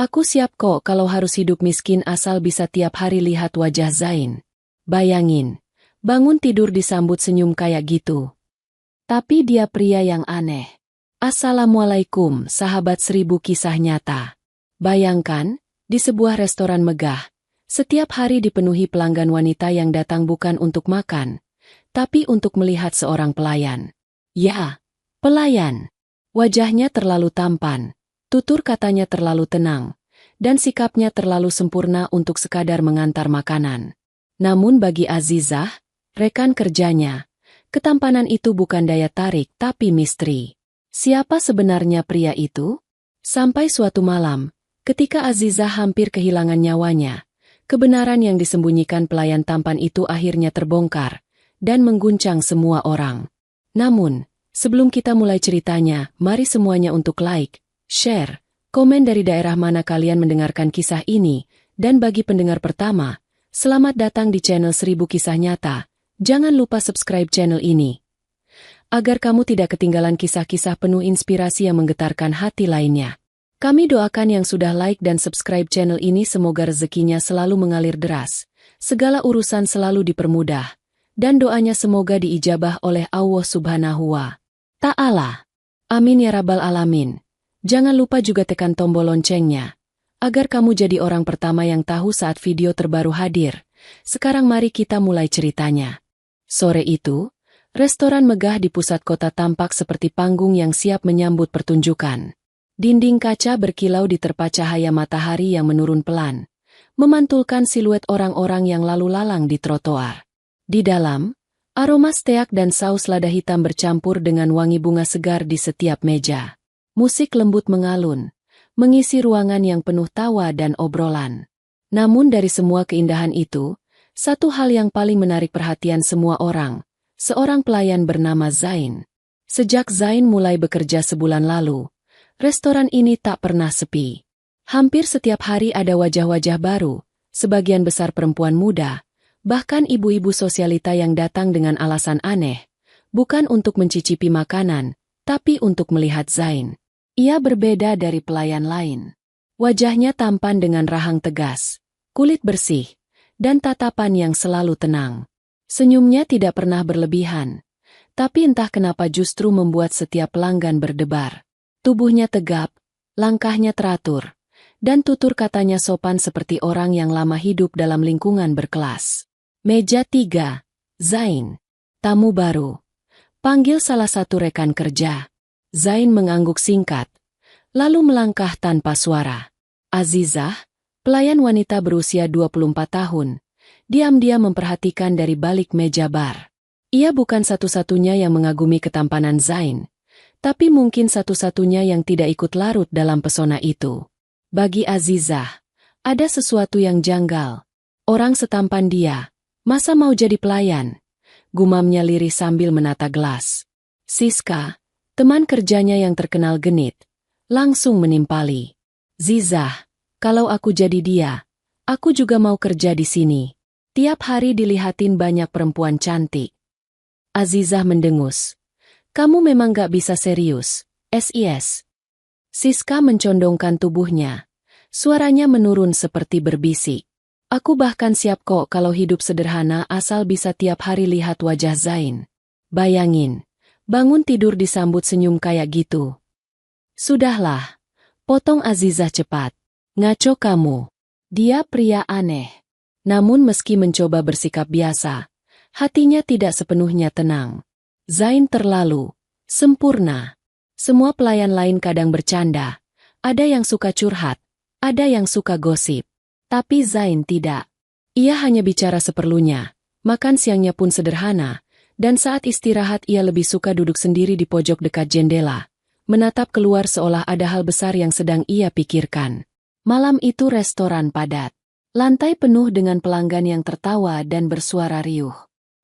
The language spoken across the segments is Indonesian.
Aku siap kok kalau harus hidup miskin asal bisa tiap hari lihat wajah Zain. Bayangin, bangun tidur disambut senyum kayak gitu. Tapi dia pria yang aneh. Assalamualaikum, sahabat 1000 kisah nyata. Bayangkan, di sebuah restoran megah, setiap hari dipenuhi pelanggan wanita yang datang bukan untuk makan, tapi untuk melihat seorang pelayan. Ya, pelayan. Wajahnya terlalu tampan, tutur katanya terlalu tenang, dan sikapnya terlalu sempurna untuk sekadar mengantar makanan. Namun bagi Azizah, rekan kerjanya, ketampanan itu bukan daya tarik tapi misteri. Siapa sebenarnya pria itu? Sampai suatu malam, ketika Azizah hampir kehilangan nyawanya, kebenaran yang disembunyikan pelayan tampan itu akhirnya terbongkar dan mengguncang semua orang. Namun, sebelum kita mulai ceritanya, mari semuanya untuk like, share, komen dari daerah mana kalian mendengarkan kisah ini, dan bagi pendengar pertama, selamat datang di channel 1000 Kisah Nyata. Jangan lupa subscribe channel ini, agar kamu tidak ketinggalan kisah-kisah penuh inspirasi yang menggetarkan hati lainnya. Kami doakan yang sudah like dan subscribe channel ini semoga rezekinya selalu mengalir deras, segala urusan selalu dipermudah, dan doanya semoga diijabah oleh Allah Subhanahu wa Ta'ala. Amin ya Rabbal Alamin. Jangan lupa juga tekan tombol loncengnya, agar kamu jadi orang pertama yang tahu saat video terbaru hadir. Sekarang mari kita mulai ceritanya. Sore itu, restoran megah di pusat kota tampak seperti panggung yang siap menyambut pertunjukan. Dinding kaca berkilau diterpa cahaya matahari yang menurun pelan, memantulkan siluet orang-orang yang lalu lalang di trotoar. Di dalam, aroma steak dan saus lada hitam bercampur dengan wangi bunga segar di setiap meja. Musik lembut mengalun, mengisi ruangan yang penuh tawa dan obrolan. Namun dari semua keindahan itu, satu hal yang paling menarik perhatian semua orang, seorang pelayan bernama Zain. Sejak Zain mulai bekerja sebulan lalu, restoran ini tak pernah sepi. Hampir setiap hari ada wajah-wajah baru, sebagian besar perempuan muda, bahkan ibu-ibu sosialita yang datang dengan alasan aneh, bukan untuk mencicipi makanan, tapi untuk melihat Zain. Ia berbeda dari pelayan lain. Wajahnya tampan dengan rahang tegas, kulit bersih, dan tatapan yang selalu tenang. Senyumnya tidak pernah berlebihan, tapi entah kenapa justru membuat setiap pelanggan berdebar. Tubuhnya tegap, langkahnya teratur, dan tutur katanya sopan seperti orang yang lama hidup dalam lingkungan berkelas. Meja 3, Zain. Tamu baru. Panggil salah satu rekan kerja. Zain mengangguk singkat, lalu melangkah tanpa suara. Azizah, pelayan wanita berusia 24 tahun, diam-diam memperhatikan dari balik meja bar. Ia bukan satu-satunya yang mengagumi ketampanan Zain, tapi mungkin satu-satunya yang tidak ikut larut dalam pesona itu. Bagi Azizah, ada sesuatu yang janggal. Orang setampan dia, masa mau jadi pelayan? Gumamnya lirih sambil menata gelas. Siska, teman kerjanya yang terkenal genit, langsung menimpali. Zizah, kalau aku jadi dia, aku juga mau kerja di sini. Tiap hari dilihatin banyak perempuan cantik. Azizah mendengus. Kamu memang gak bisa serius, SIS. Siska mencondongkan tubuhnya. Suaranya menurun seperti berbisik. Aku bahkan siap kok kalau hidup sederhana asal bisa tiap hari lihat wajah Zain. Bayangin, bangun tidur disambut senyum kayak gitu. Sudahlah, potong Azizah cepat. Ngaco kamu. Dia pria aneh. Namun meski mencoba bersikap biasa, hatinya tidak sepenuhnya tenang. Zain terlalu sempurna. Semua pelayan lain kadang bercanda. Ada yang suka curhat, ada yang suka gosip. Tapi Zain tidak. Ia hanya bicara seperlunya, makan siangnya pun sederhana, dan saat istirahat ia lebih suka duduk sendiri di pojok dekat jendela, menatap keluar seolah ada hal besar yang sedang ia pikirkan. Malam itu restoran padat. Lantai penuh dengan pelanggan yang tertawa dan bersuara riuh.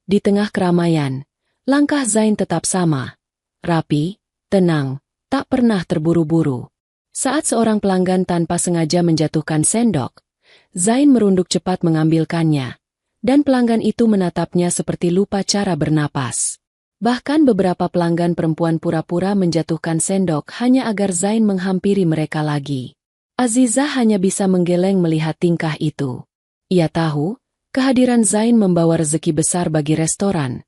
Di tengah keramaian, langkah Zain tetap sama. Rapi, tenang, tak pernah terburu-buru. Saat seorang pelanggan tanpa sengaja menjatuhkan sendok, Zain merunduk cepat mengambilkannya, dan pelanggan itu menatapnya seperti lupa cara bernapas. Bahkan beberapa pelanggan perempuan pura-pura menjatuhkan sendok hanya agar Zain menghampiri mereka lagi. Azizah hanya bisa menggeleng melihat tingkah itu. Ia tahu, kehadiran Zain membawa rezeki besar bagi restoran.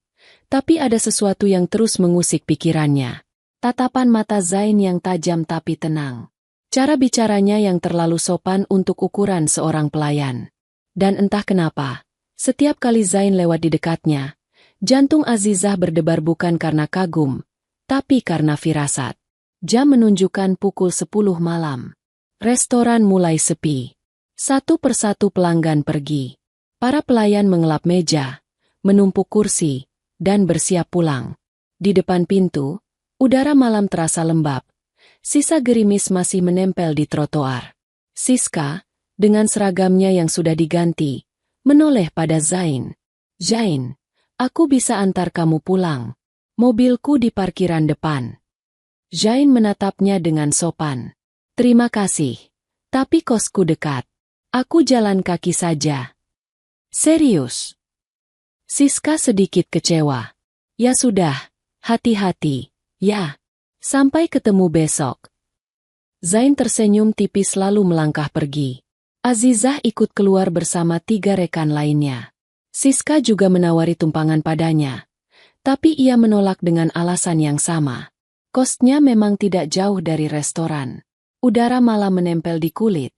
Tapi ada sesuatu yang terus mengusik pikirannya. Tatapan mata Zain yang tajam tapi tenang. Cara bicaranya yang terlalu sopan untuk ukuran seorang pelayan. Dan entah kenapa, setiap kali Zain lewat di dekatnya, jantung Azizah berdebar bukan karena kagum, tapi karena firasat. Jam menunjukkan pukul 10 malam. Restoran mulai sepi. Satu persatu pelanggan pergi. Para pelayan mengelap meja, menumpuk kursi, dan bersiap pulang. Di depan pintu, udara malam terasa lembab. Sisa gerimis masih menempel di trotoar. Siska, dengan seragamnya yang sudah diganti, menoleh pada Zain. Zain, aku bisa antar kamu pulang. Mobilku di parkiran depan. Zain menatapnya dengan sopan. Terima kasih, tapi kosku dekat. Aku jalan kaki saja. Serius? Siska sedikit kecewa. Ya sudah, hati-hati, ya. Sampai ketemu besok. Zain tersenyum tipis lalu melangkah pergi. Azizah ikut keluar bersama 3 rekan lainnya. Siska juga menawari tumpangan padanya. Tapi ia menolak dengan alasan yang sama. Kosnya memang tidak jauh dari restoran. Udara malam menempel di kulit.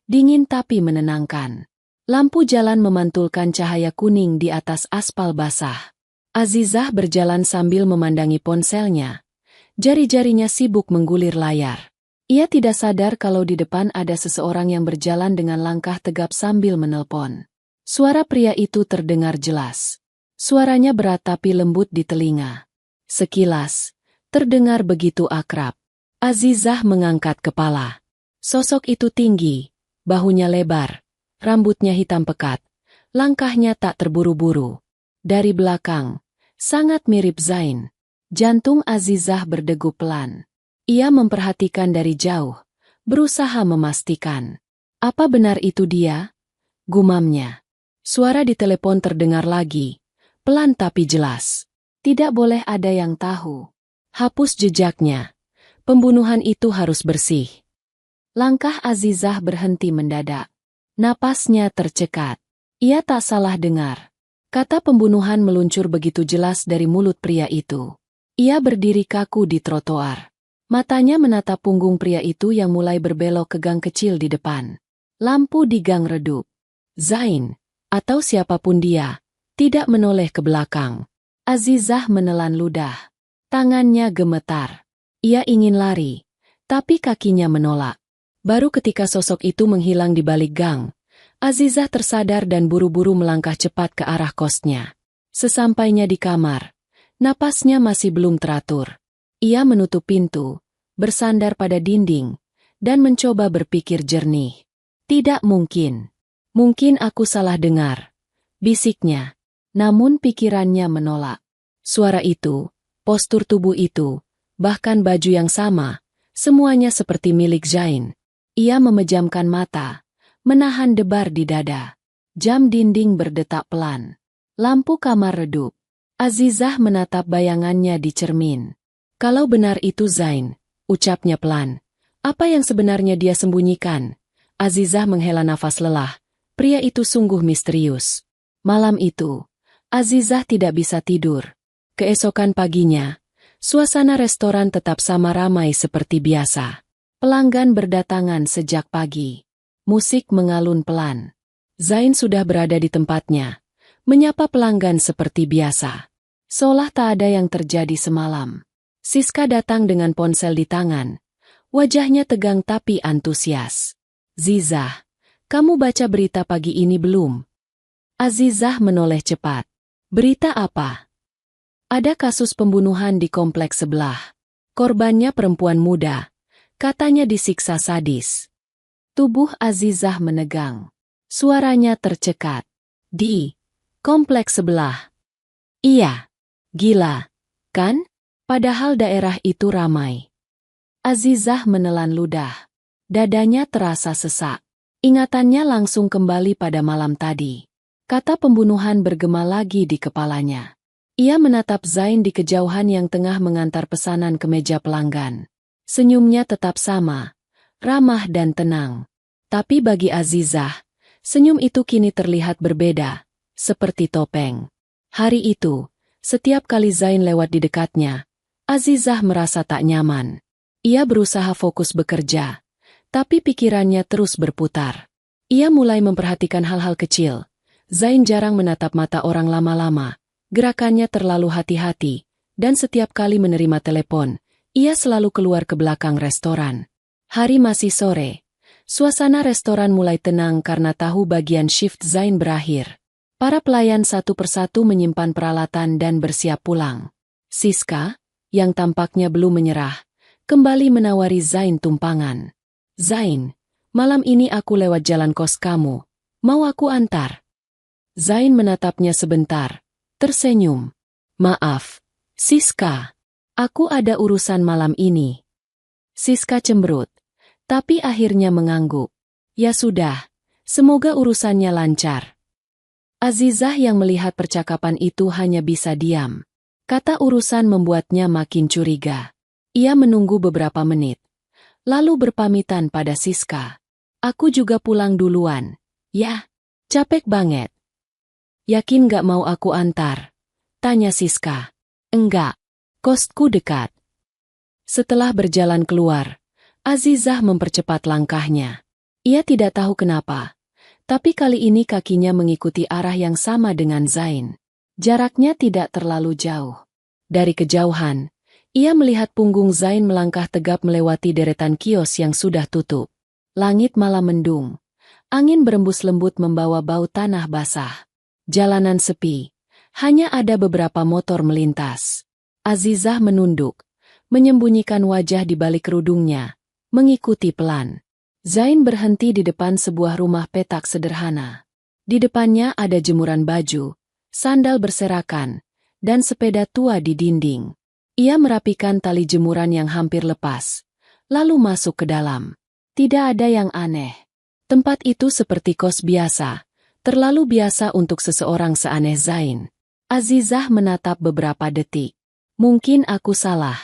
Dingin tapi menenangkan. Lampu jalan memantulkan cahaya kuning di atas aspal basah. Azizah berjalan sambil memandangi ponselnya. Jari-jarinya sibuk menggulir layar. Ia tidak sadar kalau di depan ada seseorang yang berjalan dengan langkah tegap sambil menelpon. Suara pria itu terdengar jelas. Suaranya berat tapi lembut di telinga. Sekilas, terdengar begitu akrab. Azizah mengangkat kepala. Sosok itu tinggi, bahunya lebar, rambutnya hitam pekat, langkahnya tak terburu-buru. Dari belakang, sangat mirip Zain. Jantung Azizah berdegup pelan. Ia memperhatikan dari jauh, berusaha memastikan. Apa benar itu dia? Gumamnya. Suara di telepon terdengar lagi, pelan tapi jelas. Tidak boleh ada yang tahu. Hapus jejaknya. Pembunuhan itu harus bersih. Langkah Azizah berhenti mendadak. Napasnya tercekat. Ia tak salah dengar. Kata pembunuhan meluncur begitu jelas dari mulut pria itu. Ia berdiri kaku di trotoar. Matanya menatap punggung pria itu yang mulai berbelok ke gang kecil di depan. Lampu di gang redup. Zain, atau siapapun dia, tidak menoleh ke belakang. Azizah menelan ludah. Tangannya gemetar. Ia ingin lari, tapi kakinya menolak. Baru ketika sosok itu menghilang di balik gang, Azizah tersadar dan buru-buru melangkah cepat ke arah kosnya. Sesampainya di kamar, napasnya masih belum teratur. Ia menutup pintu, bersandar pada dinding, dan mencoba berpikir jernih. Tidak mungkin. Mungkin aku salah dengar. Bisiknya. Namun pikirannya menolak. Suara itu, postur tubuh itu, bahkan baju yang sama, semuanya seperti milik Zain. Ia memejamkan mata, menahan debar di dada. Jam dinding berdetak pelan. Lampu kamar redup. Azizah menatap bayangannya di cermin. Kalau benar itu Zain, ucapnya pelan. Apa yang sebenarnya dia sembunyikan? Azizah menghela nafas lelah. Pria itu sungguh misterius. Malam itu, Azizah tidak bisa tidur. Keesokan paginya, suasana restoran tetap sama ramai seperti biasa. Pelanggan berdatangan sejak pagi. Musik mengalun pelan. Zain sudah berada di tempatnya, menyapa pelanggan seperti biasa. Seolah tak ada yang terjadi semalam. Siska datang dengan ponsel di tangan. Wajahnya tegang tapi antusias. Zizah, kamu baca berita pagi ini belum? Azizah menoleh cepat. Berita apa? Ada kasus pembunuhan di kompleks sebelah. Korbannya perempuan muda. Katanya disiksa sadis. Tubuh Azizah menegang. Suaranya tercekat. Di kompleks sebelah. Iya. Gila, kan? Padahal daerah itu ramai. Azizah menelan ludah. Dadanya terasa sesak. Ingatannya langsung kembali pada malam tadi. Kata pembunuhan bergema lagi di kepalanya. Ia menatap Zain di kejauhan yang tengah mengantar pesanan ke meja pelanggan. Senyumnya tetap sama, ramah dan tenang. Tapi bagi Azizah, senyum itu kini terlihat berbeda, seperti topeng. Hari itu, setiap kali Zain lewat di dekatnya, Azizah merasa tak nyaman. Ia berusaha fokus bekerja, tapi pikirannya terus berputar. Ia mulai memperhatikan hal-hal kecil. Zain jarang menatap mata orang lama-lama, gerakannya terlalu hati-hati, dan setiap kali menerima telepon, ia selalu keluar ke belakang restoran. Hari masih sore. Suasana restoran mulai tenang karena tahu bagian shift Zain berakhir. Para pelayan satu persatu menyimpan peralatan dan bersiap pulang. Siska, yang tampaknya belum menyerah, kembali menawari Zain tumpangan. Zain, malam ini aku lewat jalan kos kamu. Mau aku antar? Zain menatapnya sebentar, tersenyum. Maaf, Siska. Aku ada urusan malam ini. Siska cemberut, tapi akhirnya mengangguk. Ya sudah, semoga urusannya lancar. Azizah yang melihat percakapan itu hanya bisa diam. Kata urusan membuatnya makin curiga. Ia menunggu beberapa menit, lalu berpamitan pada Siska. Aku juga pulang duluan. Ya, capek banget. Yakin gak mau aku antar? Tanya Siska. Enggak, kosku dekat. Setelah berjalan keluar, Azizah mempercepat langkahnya. Ia tidak tahu kenapa, tapi kali ini kakinya mengikuti arah yang sama dengan Zain. Jaraknya tidak terlalu jauh. Dari kejauhan, ia melihat punggung Zain melangkah tegap melewati deretan kios yang sudah tutup. Langit malam mendung. Angin berembus lembut membawa bau tanah basah. Jalanan sepi. Hanya ada beberapa motor melintas. Azizah menunduk, menyembunyikan wajah di balik kerudungnya, mengikuti pelan. Zain berhenti di depan sebuah rumah petak sederhana. Di depannya ada jemuran baju, sandal berserakan, dan sepeda tua di dinding. Ia merapikan tali jemuran yang hampir lepas, lalu masuk ke dalam. Tidak ada yang aneh. Tempat itu seperti kos biasa, terlalu biasa untuk seseorang seaneh Zain. Azizah menatap beberapa detik. Mungkin aku salah.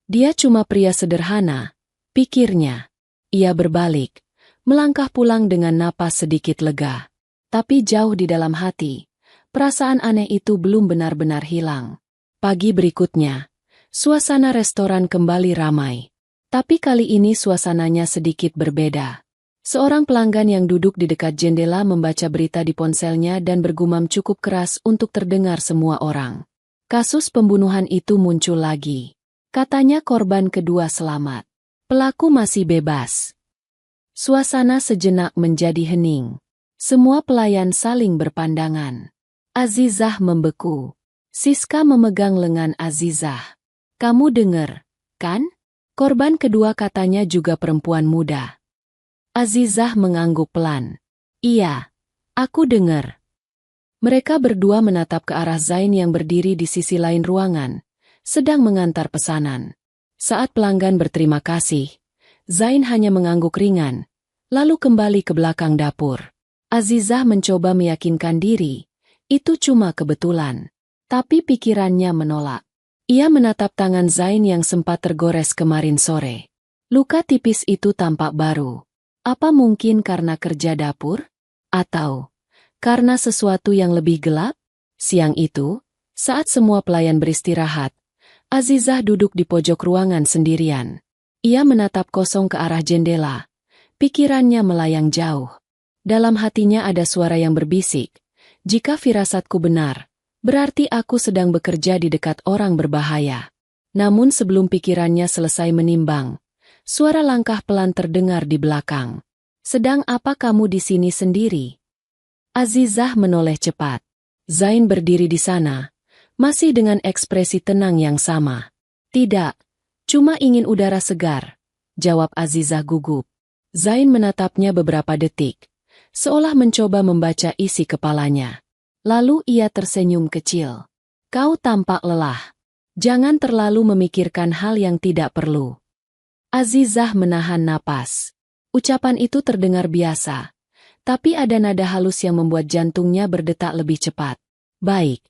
Dia cuma pria sederhana, pikirnya. Ia berbalik, melangkah pulang dengan napas sedikit lega. Tapi jauh di dalam hati, perasaan aneh itu belum benar-benar hilang. Pagi berikutnya, suasana restoran kembali ramai. Tapi kali ini suasananya sedikit berbeda. Seorang pelanggan yang duduk di dekat jendela membaca berita di ponselnya dan bergumam cukup keras untuk terdengar semua orang. Kasus pembunuhan itu muncul lagi. Katanya korban kedua selamat. Pelaku masih bebas. Suasana sejenak menjadi hening. Semua pelayan saling berpandangan. Azizah membeku. Siska memegang lengan Azizah. Kamu dengar, kan? Korban kedua katanya juga perempuan muda. Azizah mengangguk pelan. Iya, aku dengar. Mereka berdua menatap ke arah Zain yang berdiri di sisi lain ruangan, sedang mengantar pesanan. Saat pelanggan berterima kasih, Zain hanya mengangguk ringan, lalu kembali ke belakang dapur. Azizah mencoba meyakinkan diri, itu cuma kebetulan. Tapi pikirannya menolak. Ia menatap tangan Zain yang sempat tergores kemarin sore. Luka tipis itu tampak baru. Apa mungkin karena kerja dapur? Atau karena sesuatu yang lebih gelap? Siang itu, saat semua pelayan beristirahat, Azizah duduk di pojok ruangan sendirian. Ia menatap kosong ke arah jendela. Pikirannya melayang jauh. Dalam hatinya ada suara yang berbisik. Jika firasatku benar, berarti aku sedang bekerja di dekat orang berbahaya. Namun sebelum pikirannya selesai menimbang, suara langkah pelan terdengar di belakang. Sedang apa kamu di sini sendiri? Azizah menoleh cepat. Zain berdiri di sana, masih dengan ekspresi tenang yang sama. Tidak, cuma ingin udara segar, jawab Azizah gugup. Zain menatapnya beberapa detik, seolah mencoba membaca isi kepalanya. Lalu ia tersenyum kecil. Kau tampak lelah. Jangan terlalu memikirkan hal yang tidak perlu. Azizah menahan napas. Ucapan itu terdengar biasa, tapi ada nada halus yang membuat jantungnya berdetak lebih cepat. Baik,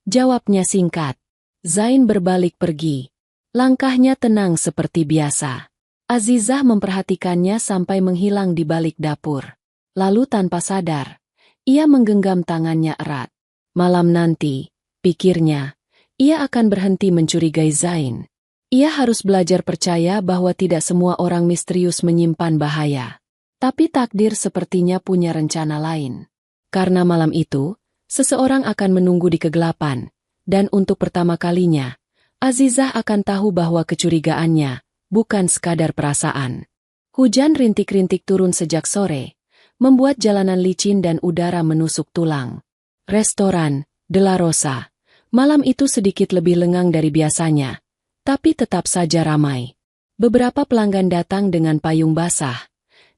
jawabnya singkat. Zain berbalik pergi. Langkahnya tenang seperti biasa. Azizah memperhatikannya sampai menghilang di balik dapur. Lalu tanpa sadar, ia menggenggam tangannya erat. Malam nanti, pikirnya, ia akan berhenti mencurigai Zain. Ia harus belajar percaya bahwa tidak semua orang misterius menyimpan bahaya. Tapi takdir sepertinya punya rencana lain. Karena malam itu, seseorang akan menunggu di kegelapan, dan untuk pertama kalinya, Azizah akan tahu bahwa kecurigaannya bukan sekadar perasaan. Hujan rintik-rintik turun sejak sore, membuat jalanan licin dan udara menusuk tulang. Restoran De La Rosa malam itu sedikit lebih lengang dari biasanya, tapi tetap saja ramai. Beberapa pelanggan datang dengan payung basah,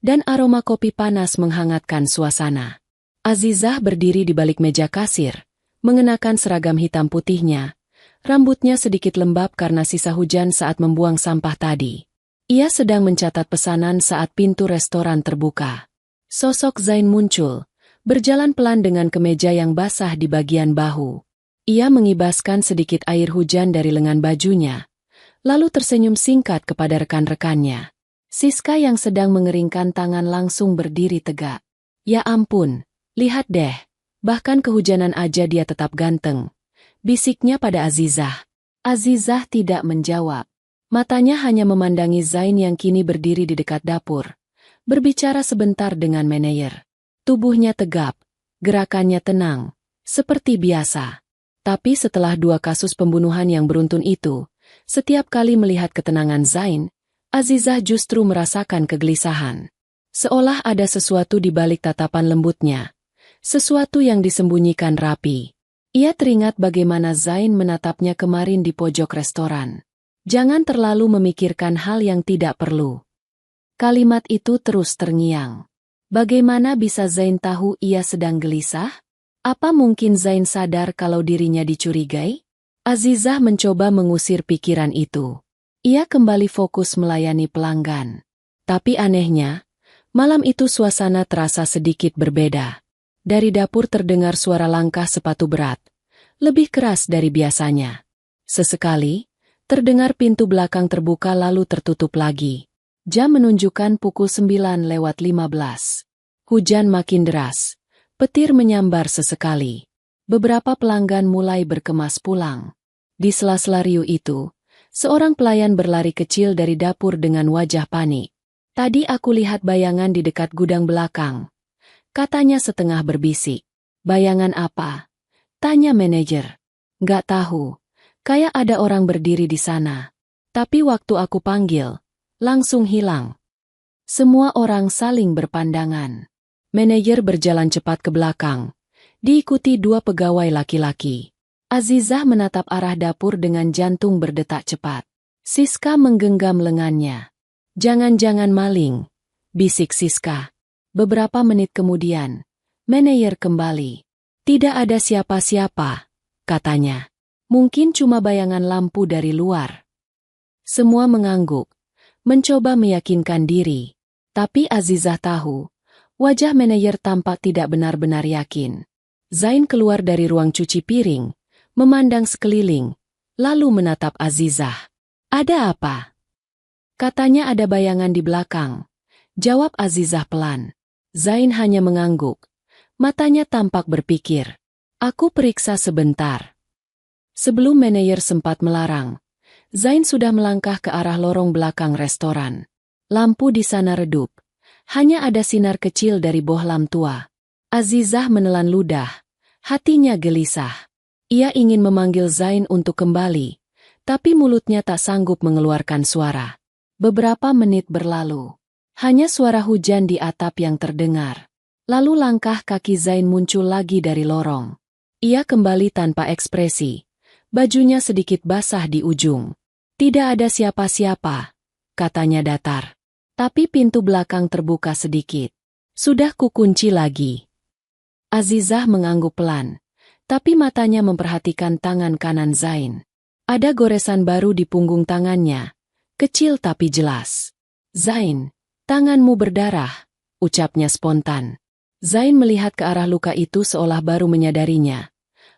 dan aroma kopi panas menghangatkan suasana. Azizah berdiri di balik meja kasir, mengenakan seragam hitam putihnya. Rambutnya sedikit lembab karena sisa hujan saat membuang sampah tadi. Ia sedang mencatat pesanan saat pintu restoran terbuka. Sosok Zain muncul, berjalan pelan dengan kemeja yang basah di bagian bahu. Ia mengibaskan sedikit air hujan dari lengan bajunya, lalu tersenyum singkat kepada rekan-rekannya. Siska yang sedang mengeringkan tangan langsung berdiri tegak. Ya ampun, lihat deh, bahkan kehujanan aja dia tetap ganteng. Bisiknya pada Azizah. Azizah tidak menjawab. Matanya hanya memandangi Zain yang kini berdiri di dekat dapur. Berbicara sebentar dengan manajer. Tubuhnya tegap, gerakannya tenang, seperti biasa. Tapi setelah 2 kasus pembunuhan yang beruntun itu, setiap kali melihat ketenangan Zain, Azizah justru merasakan kegelisahan. Seolah ada sesuatu di balik tatapan lembutnya. Sesuatu yang disembunyikan rapi. Ia teringat bagaimana Zain menatapnya kemarin di pojok restoran. Jangan terlalu memikirkan hal yang tidak perlu. Kalimat itu terus terngiang. Bagaimana bisa Zain tahu ia sedang gelisah? Apa mungkin Zain sadar kalau dirinya dicurigai? Azizah mencoba mengusir pikiran itu. Ia kembali fokus melayani pelanggan. Tapi anehnya, malam itu suasana terasa sedikit berbeda. Dari dapur terdengar suara langkah sepatu berat, lebih keras dari biasanya. Sesekali, terdengar pintu belakang terbuka lalu tertutup lagi. Jam menunjukkan pukul 9:15. Hujan makin deras, petir menyambar sesekali. Beberapa pelanggan mulai berkemas pulang. Di sela-sela riuh itu, seorang pelayan berlari kecil dari dapur dengan wajah panik. Tadi aku lihat bayangan di dekat gudang belakang. Katanya setengah berbisik. Bayangan apa? Tanya manajer. Nggak tahu. Kayak ada orang berdiri di sana. Tapi waktu aku panggil, langsung hilang. Semua orang saling berpandangan. Manajer berjalan cepat ke belakang, diikuti 2 pegawai laki-laki. Azizah menatap arah dapur dengan jantung berdetak cepat. Siska menggenggam lengannya. Jangan-jangan maling, bisik Siska. Beberapa menit kemudian, manajer kembali. Tidak ada siapa-siapa, katanya. Mungkin cuma bayangan lampu dari luar. Semua mengangguk, mencoba meyakinkan diri. Tapi Azizah tahu, wajah manajer tampak tidak benar-benar yakin. Zain keluar dari ruang cuci piring, memandang sekeliling, lalu menatap Azizah. Ada apa? Katanya ada bayangan di belakang. Jawab Azizah pelan. Zain hanya mengangguk. Matanya tampak berpikir. Aku periksa sebentar. Sebelum manajer sempat melarang, Zain sudah melangkah ke arah lorong belakang restoran. Lampu di sana redup. Hanya ada sinar kecil dari bohlam tua. Azizah menelan ludah. Hatinya gelisah. Ia ingin memanggil Zain untuk kembali, tapi mulutnya tak sanggup mengeluarkan suara. Beberapa menit berlalu. Hanya suara hujan di atap yang terdengar. Lalu langkah kaki Zain muncul lagi dari lorong. Ia kembali tanpa ekspresi. Bajunya sedikit basah di ujung. Tidak ada siapa-siapa, katanya datar. Tapi pintu belakang terbuka sedikit. Sudah kukunci lagi. Azizah mengangguk pelan, tapi matanya memperhatikan tangan kanan Zain. Ada goresan baru di punggung tangannya, kecil tapi jelas. Zain, tanganmu berdarah, ucapnya spontan. Zain melihat ke arah luka itu seolah baru menyadarinya.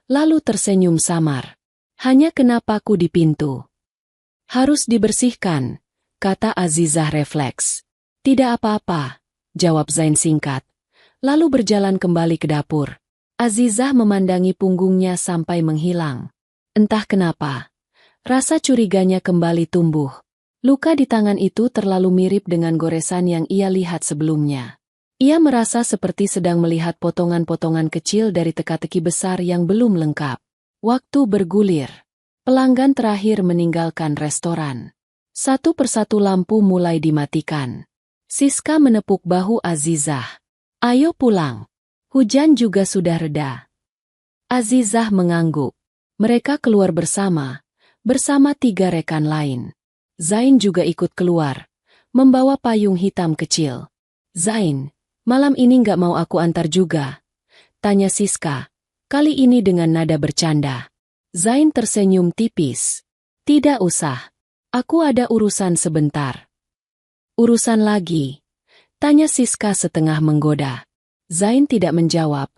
Lalu tersenyum samar. Hanya kena paku di pintu. Harus dibersihkan, kata Azizah refleks. Tidak apa-apa, jawab Zain singkat. Lalu berjalan kembali ke dapur. Azizah memandangi punggungnya sampai menghilang. Entah kenapa, rasa curiganya kembali tumbuh. Luka di tangan itu terlalu mirip dengan goresan yang ia lihat sebelumnya. Ia merasa seperti sedang melihat potongan-potongan kecil dari teka-teki besar yang belum lengkap. Waktu bergulir. Pelanggan terakhir meninggalkan restoran. Satu persatu lampu mulai dimatikan. Siska menepuk bahu Azizah. Ayo pulang. Hujan juga sudah reda. Azizah mengangguk. Mereka keluar bersama 3 rekan lain. Zain juga ikut keluar, membawa payung hitam kecil. Zain, malam ini nggak mau aku antar juga? Tanya Siska, kali ini dengan nada bercanda. Zain tersenyum tipis. Tidak usah. Aku ada urusan sebentar. Urusan lagi? Tanya Siska setengah menggoda. Zain tidak menjawab,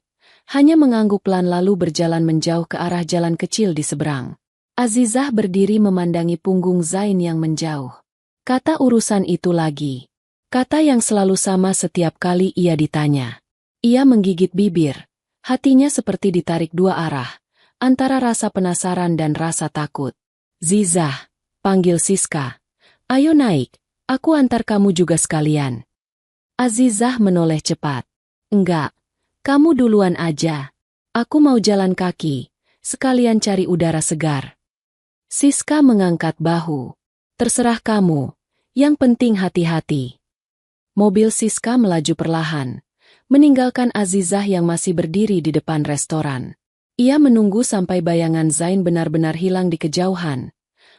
hanya mengangguk pelan lalu berjalan menjauh ke arah jalan kecil di seberang. Azizah berdiri memandangi punggung Zain yang menjauh. Kata urusan itu lagi. Kata yang selalu sama setiap kali ia ditanya. Ia menggigit bibir, hatinya seperti ditarik 2 arah, antara rasa penasaran dan rasa takut. Zizah, panggil Siska. Ayo naik, aku antar kamu juga sekalian. Azizah menoleh cepat. Enggak, kamu duluan aja. Aku mau jalan kaki, sekalian cari udara segar. Siska mengangkat bahu. Terserah kamu, yang penting hati-hati. Mobil Siska melaju perlahan, meninggalkan Azizah yang masih berdiri di depan restoran. Ia menunggu sampai bayangan Zain benar-benar hilang di kejauhan,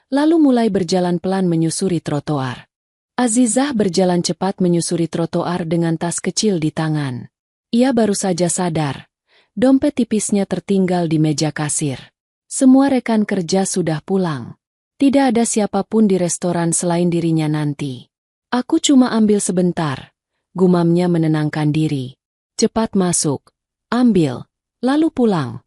lalu mulai berjalan pelan menyusuri trotoar. Azizah berjalan cepat menyusuri trotoar dengan tas kecil di tangan. Ia baru saja sadar, dompet tipisnya tertinggal di meja kasir. Semua rekan kerja sudah pulang. Tidak ada siapapun di restoran selain dirinya nanti. Aku cuma ambil sebentar, gumamnya menenangkan diri. Cepat masuk, ambil, lalu pulang.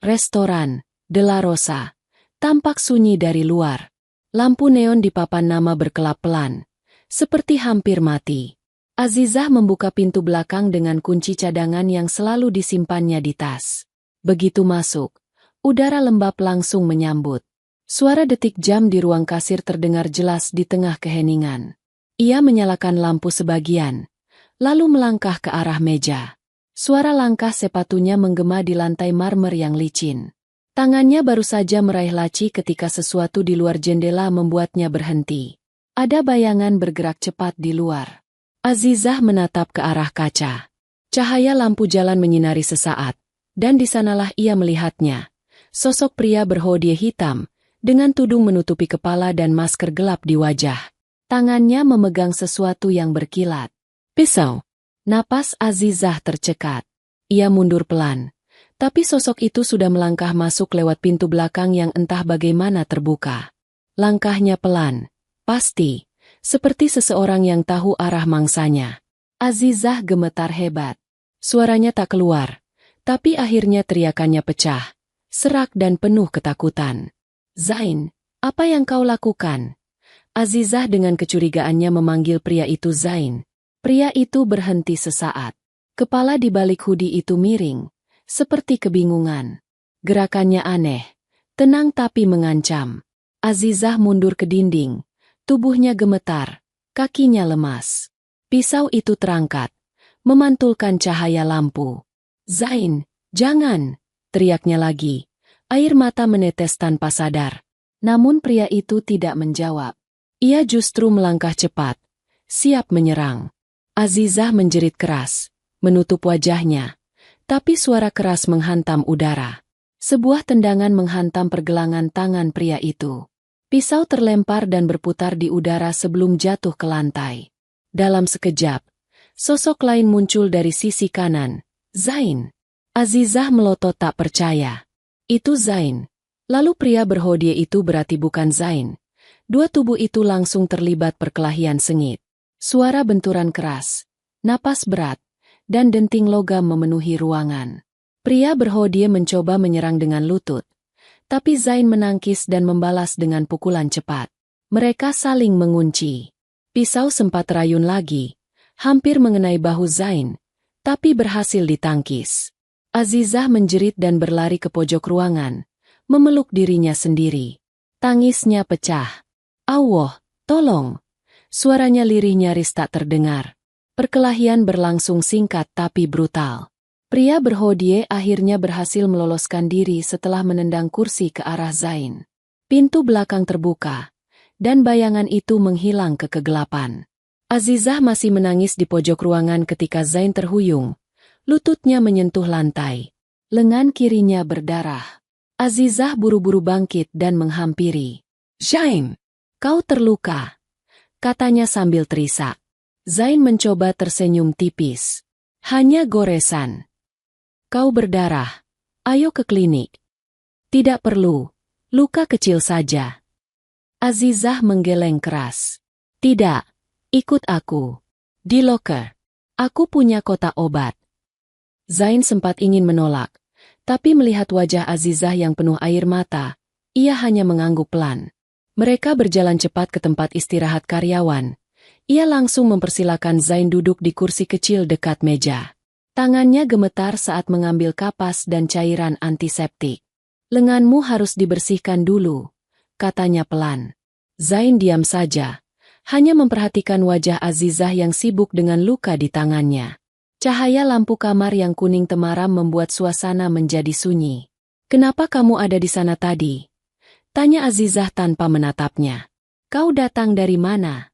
Restoran De La Rosa tampak sunyi dari luar. Lampu neon di papan nama berkelap pelan, seperti hampir mati. Azizah membuka pintu belakang dengan kunci cadangan yang selalu disimpannya di tas. Begitu masuk, udara lembab langsung menyambut. Suara detik jam di ruang kasir terdengar jelas di tengah keheningan. Ia menyalakan lampu sebagian, lalu melangkah ke arah meja. Suara langkah sepatunya menggema di lantai marmer yang licin. Tangannya baru saja meraih laci ketika sesuatu di luar jendela membuatnya berhenti. Ada bayangan bergerak cepat di luar. Azizah menatap ke arah kaca. Cahaya lampu jalan menyinari sesaat, dan di sanalah ia melihatnya. Sosok pria berhodie hitam, dengan tudung menutupi kepala dan masker gelap di wajah. Tangannya memegang sesuatu yang berkilat. Pisau. Napas Azizah tercekat. Ia mundur pelan. Tapi sosok itu sudah melangkah masuk lewat pintu belakang yang entah bagaimana terbuka. Langkahnya pelan, pasti, seperti seseorang yang tahu arah mangsanya. Azizah gemetar hebat. Suaranya tak keluar, tapi akhirnya teriakannya pecah, serak dan penuh ketakutan. Zain, apa yang kau lakukan? Azizah dengan kecurigaannya memanggil pria itu Zain. Pria itu berhenti sesaat. Kepala di balik hoodie itu miring, seperti kebingungan. Gerakannya aneh, tenang tapi mengancam. Azizah mundur ke dinding, tubuhnya gemetar, kakinya lemas. Pisau itu terangkat, memantulkan cahaya lampu. Zain, jangan, teriaknya lagi. Air mata menetes tanpa sadar. Namun pria itu tidak menjawab. Ia justru melangkah cepat, siap menyerang. Azizah menjerit keras, menutup wajahnya. Tapi suara keras menghantam udara. Sebuah tendangan menghantam pergelangan tangan pria itu. Pisau terlempar dan berputar di udara sebelum jatuh ke lantai. Dalam sekejap, sosok lain muncul dari sisi kanan. Zain. Azizah melotot tak percaya. Itu Zain. Lalu pria berhodie itu berarti bukan Zain. 2 tubuh itu langsung terlibat perkelahian sengit. Suara benturan keras, napas berat, dan denting logam memenuhi ruangan. Pria berhodie mencoba menyerang dengan lutut, tapi Zain menangkis dan membalas dengan pukulan cepat. Mereka saling mengunci. Pisau sempat terayun lagi, hampir mengenai bahu Zain, tapi berhasil ditangkis. Azizah menjerit dan berlari ke pojok ruangan, memeluk dirinya sendiri. Tangisnya pecah. "Allah, tolong!" Suaranya lirih nyaris tak terdengar. Perkelahian berlangsung singkat tapi brutal. Pria berhodie akhirnya berhasil meloloskan diri setelah menendang kursi ke arah Zain. Pintu belakang terbuka, dan bayangan itu menghilang ke kegelapan. Azizah masih menangis di pojok ruangan ketika Zain terhuyung. Lututnya menyentuh lantai. Lengan kirinya berdarah. Azizah buru-buru bangkit dan menghampiri. "Zain, kau terluka," katanya sambil terisak. Zain mencoba tersenyum tipis. "Hanya goresan." "Kau berdarah. Ayo ke klinik." "Tidak perlu. Luka kecil saja." Azizah menggeleng keras. "Tidak. Ikut aku. Di loker. Aku punya kotak obat." Zain sempat ingin menolak, tapi melihat wajah Azizah yang penuh air mata, ia hanya mengangguk pelan. Mereka berjalan cepat ke tempat istirahat karyawan. Ia langsung mempersilakan Zain duduk di kursi kecil dekat meja. Tangannya gemetar saat mengambil kapas dan cairan antiseptik. "Lenganmu harus dibersihkan dulu," katanya pelan. Zain diam saja, hanya memperhatikan wajah Azizah yang sibuk dengan luka di tangannya. Cahaya lampu kamar yang kuning temaram membuat suasana menjadi sunyi. "Kenapa kamu ada di sana tadi?" tanya Azizah tanpa menatapnya. "Kau datang dari mana?"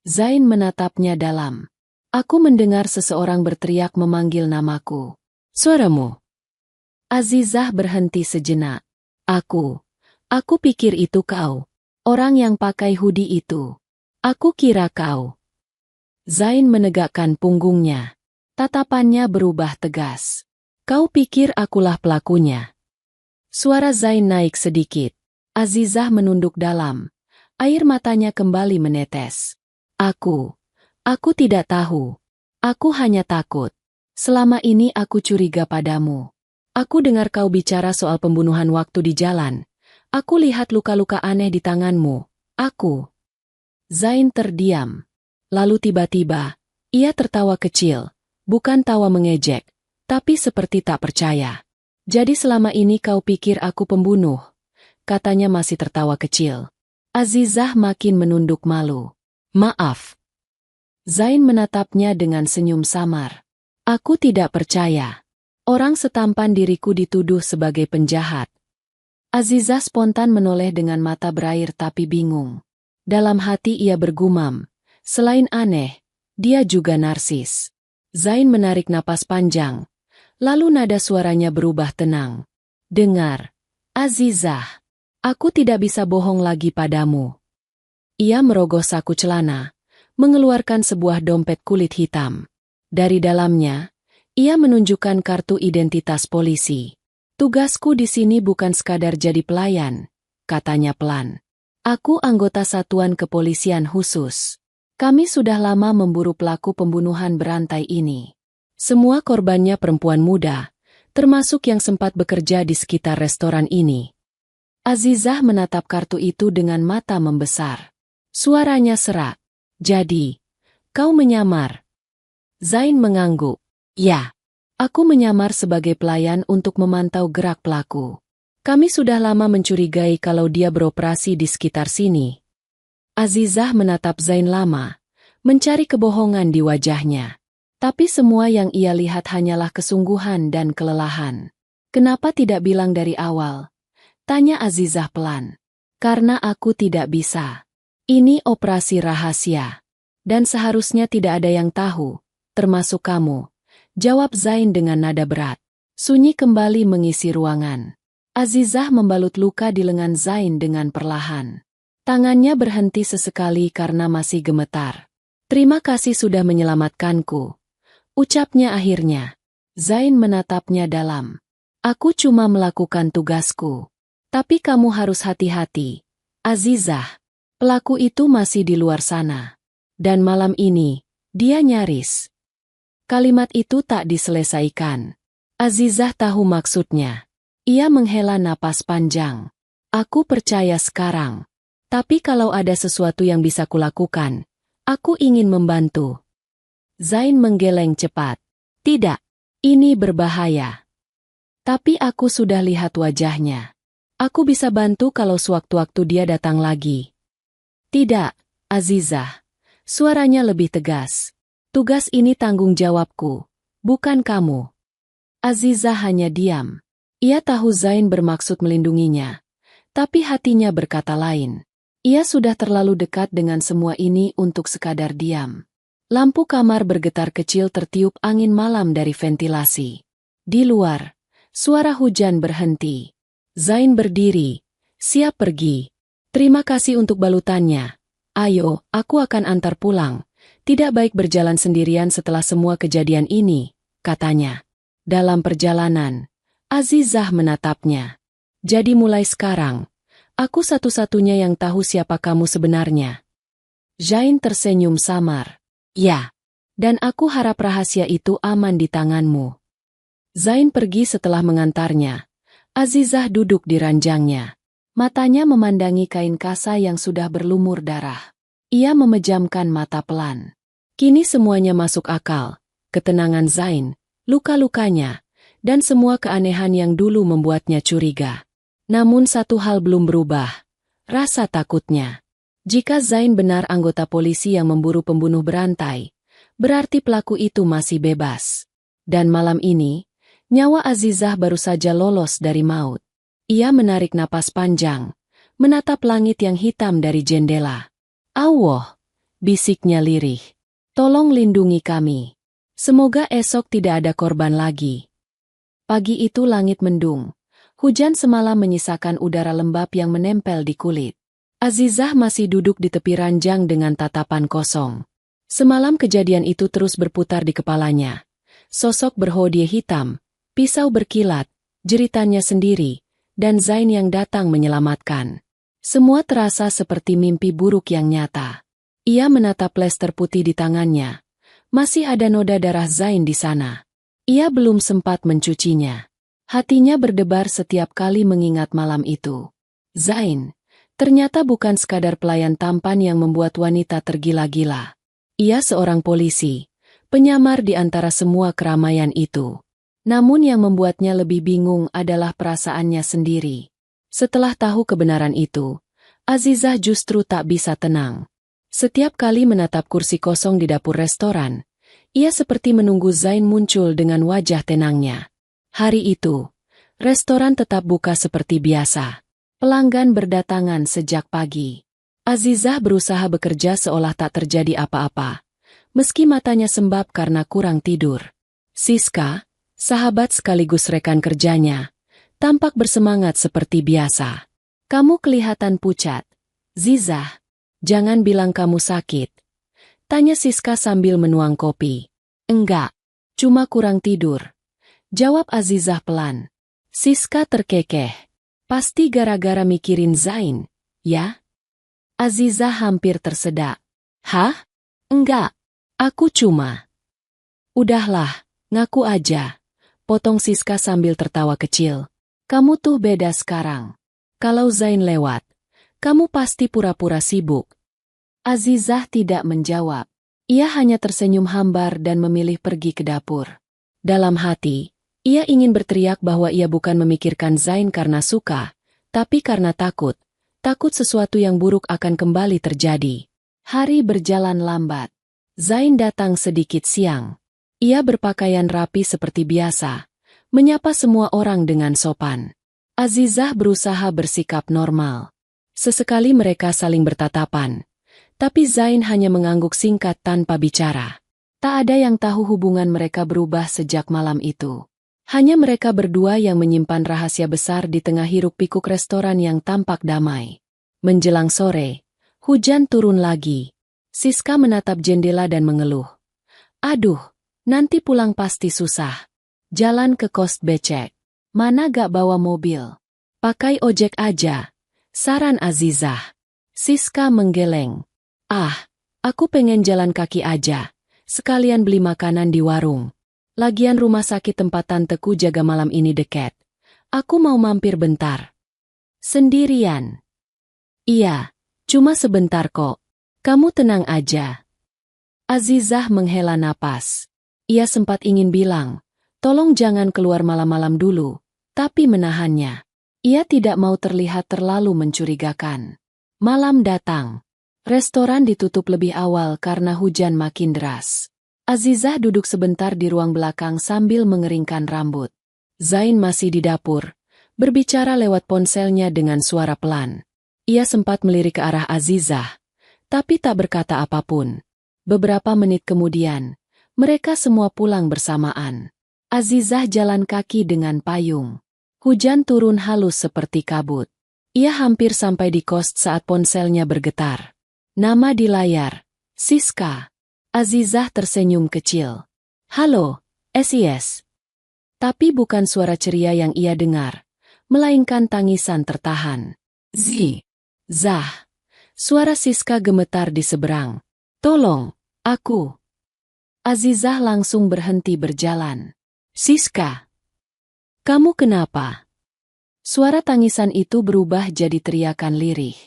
Zain menatapnya dalam. "Aku mendengar seseorang berteriak memanggil namaku." "Suaramu?" Azizah berhenti sejenak. Aku pikir itu kau. Orang yang pakai hoodie itu. Aku kira kau." Zain menegakkan punggungnya. Tatapannya berubah tegas. "Kau pikir akulah pelakunya?" Suara Zain naik sedikit. Azizah menunduk dalam. Air matanya kembali menetes. Aku tidak tahu. Aku hanya takut. Selama ini aku curiga padamu. Aku dengar kau bicara soal pembunuhan waktu di jalan. Aku lihat luka-luka aneh di tanganmu. Zain terdiam. Lalu tiba-tiba, ia tertawa kecil. Bukan tawa mengejek, tapi seperti tak percaya. "Jadi selama ini kau pikir aku pembunuh?" katanya masih tertawa kecil. Azizah makin menunduk malu. "Maaf." Zain menatapnya dengan senyum samar. "Aku tidak percaya. Orang setampan diriku dituduh sebagai penjahat." Azizah spontan menoleh dengan mata berair tapi bingung. Dalam hati ia bergumam, selain aneh, dia juga narsis. Zain menarik napas panjang, lalu nada suaranya berubah tenang. "Dengar, Azizah, aku tidak bisa bohong lagi padamu." Ia merogoh saku celana, mengeluarkan sebuah dompet kulit hitam. Dari dalamnya, ia menunjukkan kartu identitas polisi. "Tugasku di sini bukan sekadar jadi pelayan," katanya pelan. "Aku anggota satuan kepolisian khusus. Kami sudah lama memburu pelaku pembunuhan berantai ini. Semua korbannya perempuan muda, termasuk yang sempat bekerja di sekitar restoran ini." Azizah menatap kartu itu dengan mata membesar. Suaranya serak. "Jadi, kau menyamar?" Zain mengangguk. "Ya, aku menyamar sebagai pelayan untuk memantau gerak pelaku. Kami sudah lama mencurigai kalau dia beroperasi di sekitar sini." Azizah menatap Zain lama, mencari kebohongan di wajahnya. Tapi semua yang ia lihat hanyalah kesungguhan dan kelelahan. "Kenapa tidak bilang dari awal?" tanya Azizah pelan. "Karena aku tidak bisa. Ini operasi rahasia. Dan seharusnya tidak ada yang tahu, termasuk kamu," jawab Zain dengan nada berat. Sunyi kembali mengisi ruangan. Azizah membalut luka di lengan Zain dengan perlahan. Tangannya berhenti sesekali karena masih gemetar. "Terima kasih sudah menyelamatkanku," ucapnya akhirnya. Zain menatapnya dalam. "Aku cuma melakukan tugasku. Tapi kamu harus hati-hati, Azizah. Pelaku itu masih di luar sana. Dan malam ini, dia nyaris." Kalimat itu tak diselesaikan. Azizah tahu maksudnya. Ia menghela napas panjang. "Aku percaya sekarang. Tapi kalau ada sesuatu yang bisa kulakukan, aku ingin membantu. Zain menggeleng cepat. Tidak, ini berbahaya. Tapi aku sudah lihat wajahnya. Aku bisa bantu kalau sewaktu-waktu dia datang lagi. Tidak, Azizah. Suaranya lebih tegas. Tugas ini tanggung jawabku, bukan kamu. Azizah hanya diam. Ia tahu Zain bermaksud melindunginya. Tapi hatinya berkata lain. Ia sudah terlalu dekat dengan semua ini untuk sekadar diam. Lampu kamar bergetar kecil tertiup angin malam dari ventilasi. Di luar, suara hujan berhenti. Zain berdiri, siap pergi. Terima kasih untuk balutannya. Ayo, aku akan antar pulang. Tidak baik berjalan sendirian setelah semua kejadian ini, katanya. Dalam perjalanan, Azizah menatapnya. Jadi mulai sekarang, aku satu-satunya yang tahu siapa kamu sebenarnya. Zain tersenyum samar. Ya, dan aku harap rahasia itu aman di tanganmu. Zain pergi setelah mengantarnya. Azizah duduk di ranjangnya. Matanya memandangi kain kasa yang sudah berlumur darah. Ia memejamkan mata pelan. Kini semuanya masuk akal. Ketenangan Zain, luka-lukanya, dan semua keanehan yang dulu membuatnya curiga. Namun satu hal belum berubah. Rasa takutnya. Jika Zain benar anggota polisi yang memburu pembunuh berantai, berarti pelaku itu masih bebas. Dan malam ini, nyawa Azizah baru saja lolos dari maut. Ia menarik napas panjang, menatap langit yang hitam dari jendela. Allah, bisiknya lirih. Tolong lindungi kami. Semoga esok tidak ada korban lagi. Pagi itu langit mendung. Hujan semalam menyisakan udara lembab yang menempel di kulit. Azizah masih duduk di tepi ranjang dengan tatapan kosong. Semalam kejadian itu terus berputar di kepalanya. Sosok berhodie hitam, pisau berkilat, jeritannya sendiri, dan Zain yang datang menyelamatkan. Semua terasa seperti mimpi buruk yang nyata. Ia menatap plester putih di tangannya. Masih ada noda darah Zain di sana. Ia belum sempat mencucinya. Hatinya berdebar setiap kali mengingat malam itu. Zain ternyata bukan sekadar pelayan tampan yang membuat wanita tergila-gila. Ia seorang polisi, penyamar di antara semua keramaian itu. Namun yang membuatnya lebih bingung adalah perasaannya sendiri. Setelah tahu kebenaran itu, Azizah justru tak bisa tenang. Setiap kali menatap kursi kosong di dapur restoran, ia seperti menunggu Zain muncul dengan wajah tenangnya. Hari itu, restoran tetap buka seperti biasa. Pelanggan berdatangan sejak pagi. Azizah berusaha bekerja seolah tak terjadi apa-apa, meski matanya sembab karena kurang tidur. Siska, sahabat sekaligus rekan kerjanya, tampak bersemangat seperti biasa. Kamu kelihatan pucat. Zizah, jangan bilang kamu sakit. Tanya Siska sambil menuang kopi. Enggak, cuma kurang tidur. Jawab Azizah pelan. Siska terkekeh. Pasti gara-gara mikirin Zain, ya? Azizah hampir tersedak. Hah? Enggak, aku cuma... Udahlah, ngaku aja. Potong Siska sambil tertawa kecil. Kamu tuh beda sekarang. Kalau Zain lewat, kamu pasti pura-pura sibuk. Azizah tidak menjawab. Ia hanya tersenyum hambar dan memilih pergi ke dapur. Dalam hati, ia ingin berteriak bahwa ia bukan memikirkan Zain karena suka, tapi karena takut. Takut sesuatu yang buruk akan kembali terjadi. Hari berjalan lambat. Zain datang sedikit siang. Ia berpakaian rapi seperti biasa, menyapa semua orang dengan sopan. Azizah berusaha bersikap normal. Sesekali mereka saling bertatapan, tapi Zain hanya mengangguk singkat tanpa bicara. Tak ada yang tahu hubungan mereka berubah sejak malam itu. Hanya mereka berdua yang menyimpan rahasia besar di tengah hiruk-pikuk restoran yang tampak damai. Menjelang sore, hujan turun lagi. Siska menatap jendela dan mengeluh. Aduh, nanti pulang pasti susah. Jalan ke kos becek. Mana gak bawa mobil? Pakai ojek aja. Saran Azizah. Siska menggeleng. Ah, aku pengen jalan kaki aja. Sekalian beli makanan di warung. Lagian rumah sakit tempat tanteku jaga malam ini dekat. Aku mau mampir bentar. Sendirian? Iya, Cuma sebentar kok. Kamu tenang aja. Azizah menghela napas. Ia sempat ingin bilang, tolong jangan keluar malam-malam dulu, tapi menahannya. Ia tidak mau terlihat terlalu mencurigakan. Malam datang. Restoran ditutup lebih awal karena hujan makin deras. Azizah duduk sebentar di ruang belakang sambil mengeringkan rambut. Zain masih di dapur, berbicara lewat ponselnya dengan suara pelan. Ia sempat melirik ke arah Azizah, tapi tak berkata apapun. Beberapa menit kemudian, mereka semua pulang bersamaan. Azizah jalan kaki dengan payung. Hujan turun halus seperti kabut. Ia hampir sampai di kos saat ponselnya bergetar. Nama di layar, Siska. Azizah tersenyum kecil. Halo, SIS. Tapi bukan suara ceria yang ia dengar, melainkan tangisan tertahan. Zah. Suara Siska gemetar di seberang. Tolong, aku. Azizah langsung berhenti berjalan. Siska. Kamu kenapa? Suara tangisan itu berubah jadi teriakan lirih.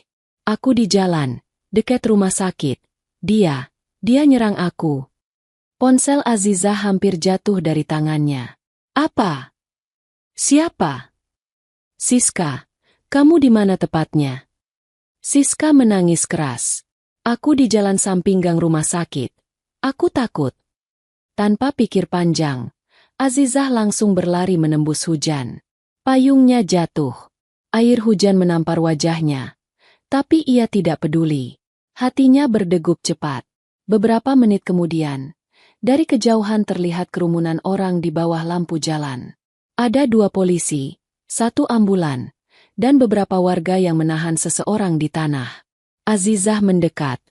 Aku di jalan, dekat rumah sakit. Dia nyerang aku. Ponsel Azizah hampir jatuh dari tangannya. Apa? Siapa? Siska, kamu di mana tepatnya? Siska menangis keras. Aku di jalan samping gang rumah sakit. Aku takut. Tanpa pikir panjang, Azizah langsung berlari menembus hujan. Payungnya jatuh. Air hujan menampar wajahnya. Tapi ia tidak peduli. Hatinya berdegup cepat. Beberapa menit kemudian, dari kejauhan terlihat kerumunan orang di bawah lampu jalan. Ada 2 polisi, 1 ambulan, dan beberapa warga yang menahan seseorang di tanah. Azizah mendekat.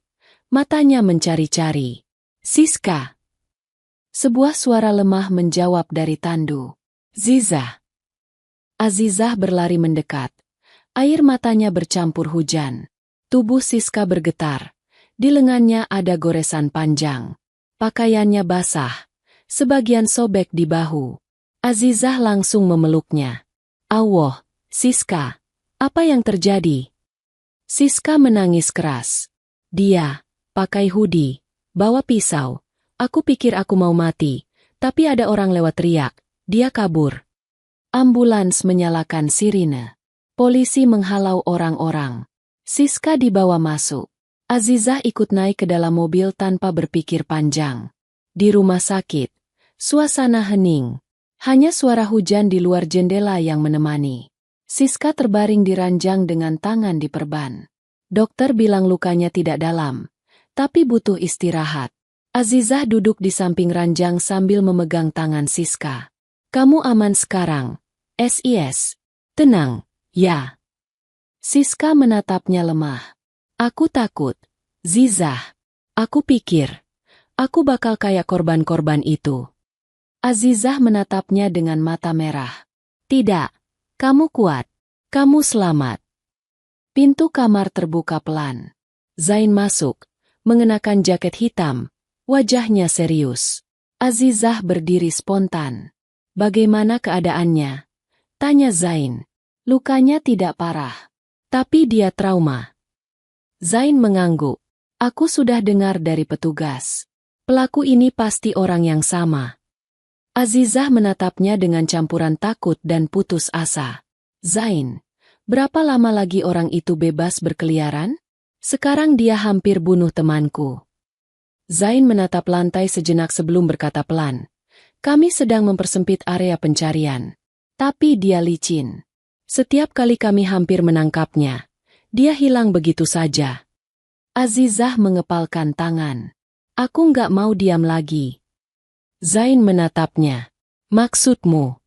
Matanya mencari-cari. Siska. Sebuah suara lemah menjawab dari tandu. Zizah. Azizah berlari mendekat. Air matanya bercampur hujan. Tubuh Siska bergetar. Di lengannya ada goresan panjang. Pakaiannya basah. Sebagian sobek di bahu. Azizah langsung memeluknya. Allah, Siska. Apa yang terjadi? Siska menangis keras. Dia, pakai hoodie, bawa pisau. Aku pikir aku mau mati, tapi ada orang lewat teriak. Dia kabur. Ambulans menyalakan sirine. Polisi menghalau orang-orang. Siska dibawa masuk. Azizah ikut naik ke dalam mobil tanpa berpikir panjang. Di rumah sakit, suasana hening. Hanya suara hujan di luar jendela yang menemani. Siska terbaring di ranjang dengan tangan diperban. Dokter bilang lukanya tidak dalam, tapi butuh istirahat. Azizah duduk di samping ranjang sambil memegang tangan Siska. Kamu aman sekarang, SIS. Tenang, ya. Siska menatapnya lemah. Aku takut, Zizah. Aku pikir, aku bakal kayak korban-korban itu. Azizah menatapnya dengan mata merah. Tidak, kamu kuat. Kamu selamat. Pintu kamar terbuka pelan. Zain masuk, mengenakan jaket hitam. Wajahnya serius. Azizah berdiri spontan. Bagaimana keadaannya? Tanya Zain. Lukanya tidak parah. Tapi dia trauma. Zain mengangguk. Aku sudah dengar dari petugas. Pelaku ini pasti orang yang sama. Azizah menatapnya dengan campuran takut dan putus asa. Zain, berapa lama lagi orang itu bebas berkeliaran? Sekarang dia hampir bunuh temanku. Zain menatap lantai sejenak sebelum berkata pelan. Kami sedang mempersempit area pencarian. Tapi dia licin. Setiap kali kami hampir menangkapnya, dia hilang begitu saja. Azizah mengepalkan tangan. Aku nggak mau diam lagi. Zain menatapnya. Maksudmu?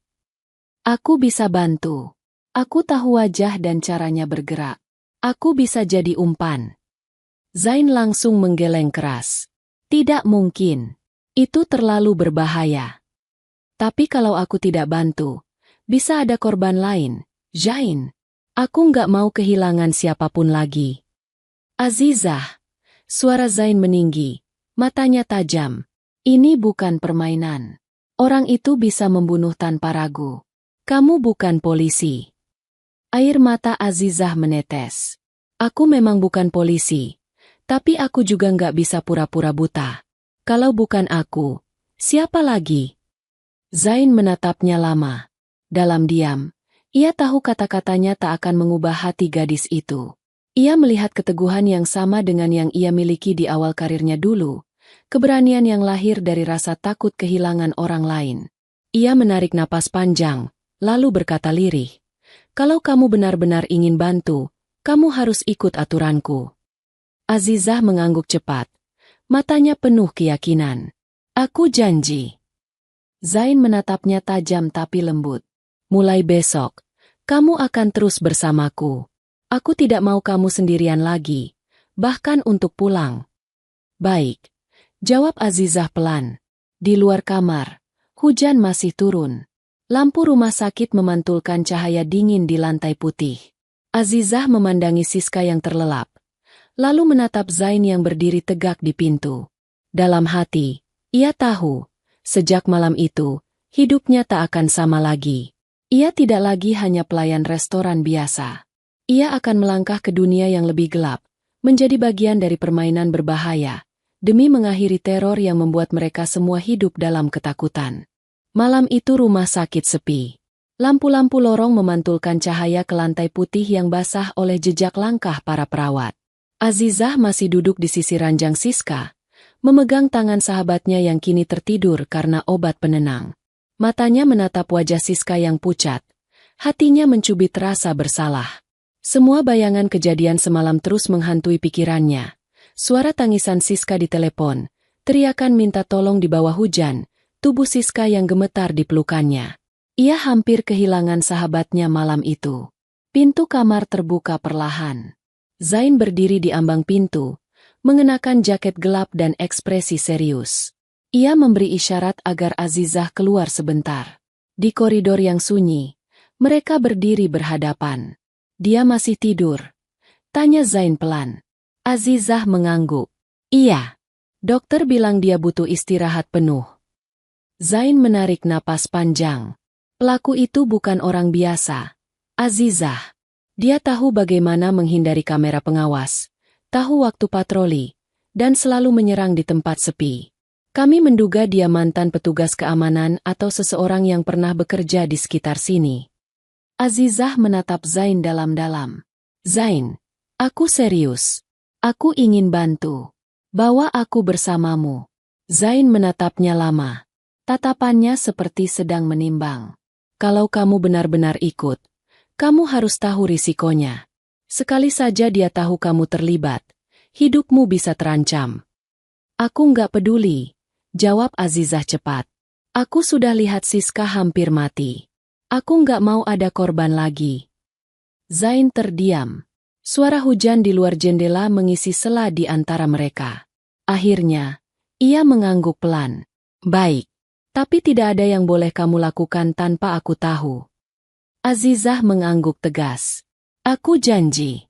Aku bisa bantu. Aku tahu wajah dan caranya bergerak. Aku bisa jadi umpan. Zain langsung menggeleng keras. Tidak mungkin. Itu terlalu berbahaya. Tapi kalau aku tidak bantu, bisa ada korban lain. Zain, aku nggak mau kehilangan siapapun lagi. Azizah. Suara Zain meninggi. Matanya tajam. Ini bukan permainan. Orang itu bisa membunuh tanpa ragu. Kamu bukan polisi. Air mata Azizah menetes. Aku memang bukan polisi, tapi aku juga nggak bisa pura-pura buta. Kalau bukan aku, siapa lagi? Zain menatapnya lama. Dalam diam, ia tahu kata-katanya tak akan mengubah hati gadis itu. Ia melihat keteguhan yang sama dengan yang ia miliki di awal karirnya dulu, keberanian yang lahir dari rasa takut kehilangan orang lain. Ia menarik napas panjang, lalu berkata lirih, "Kalau kamu benar-benar ingin bantu, kamu harus ikut aturanku." Azizah mengangguk cepat. Matanya penuh keyakinan. "Aku janji." Zain menatapnya tajam tapi lembut. "Mulai besok, kamu akan terus bersamaku. Aku tidak mau kamu sendirian lagi, bahkan untuk pulang." "Baik," jawab Azizah pelan. Di luar kamar, hujan masih turun. Lampu rumah sakit memantulkan cahaya dingin di lantai putih. Azizah memandangi Siska yang terlelap, lalu menatap Zain yang berdiri tegak di pintu. Dalam hati, ia tahu, sejak malam itu, hidupnya tak akan sama lagi. Ia tidak lagi hanya pelayan restoran biasa. Ia akan melangkah ke dunia yang lebih gelap, menjadi bagian dari permainan berbahaya, demi mengakhiri teror yang membuat mereka semua hidup dalam ketakutan. Malam itu rumah sakit sepi. Lampu-lampu lorong memantulkan cahaya ke lantai putih yang basah oleh jejak langkah para perawat. Azizah masih duduk di sisi ranjang Siska, memegang tangan sahabatnya yang kini tertidur karena obat penenang. Matanya menatap wajah Siska yang pucat, hatinya mencubit rasa bersalah. Semua bayangan kejadian semalam terus menghantui pikirannya. Suara tangisan Siska di telepon, teriakan minta tolong di bawah hujan, tubuh Siska yang gemetar di pelukannya. Ia hampir kehilangan sahabatnya malam itu. Pintu kamar terbuka perlahan. Zain berdiri di ambang pintu, mengenakan jaket gelap dan ekspresi serius. Ia memberi isyarat agar Azizah keluar sebentar. Di koridor yang sunyi, mereka berdiri berhadapan. "Dia masih tidur?" tanya Zain pelan. Azizah mengangguk. "Iya. Dokter bilang dia butuh istirahat penuh." Zain menarik napas panjang. Pelaku itu bukan orang biasa. Azizah. Dia tahu bagaimana menghindari kamera pengawas, tahu waktu patroli, dan selalu menyerang di tempat sepi. Kami menduga dia mantan petugas keamanan atau seseorang yang pernah bekerja di sekitar sini. Azizah menatap Zain dalam-dalam. "Zain, aku serius. Aku ingin bantu. Bawa aku bersamamu." Zain menatapnya lama. Tatapannya seperti sedang menimbang. "Kalau kamu benar-benar ikut, kamu harus tahu risikonya. Sekali saja dia tahu kamu terlibat, hidupmu bisa terancam." "Aku nggak peduli," jawab Azizah cepat. "Aku sudah lihat Siska hampir mati. Aku nggak mau ada korban lagi." Zain terdiam. Suara hujan di luar jendela mengisi sela di antara mereka. Akhirnya, ia mengangguk pelan. "Baik. Tapi tidak ada yang boleh kamu lakukan tanpa aku tahu." Azizah mengangguk tegas. "Aku janji."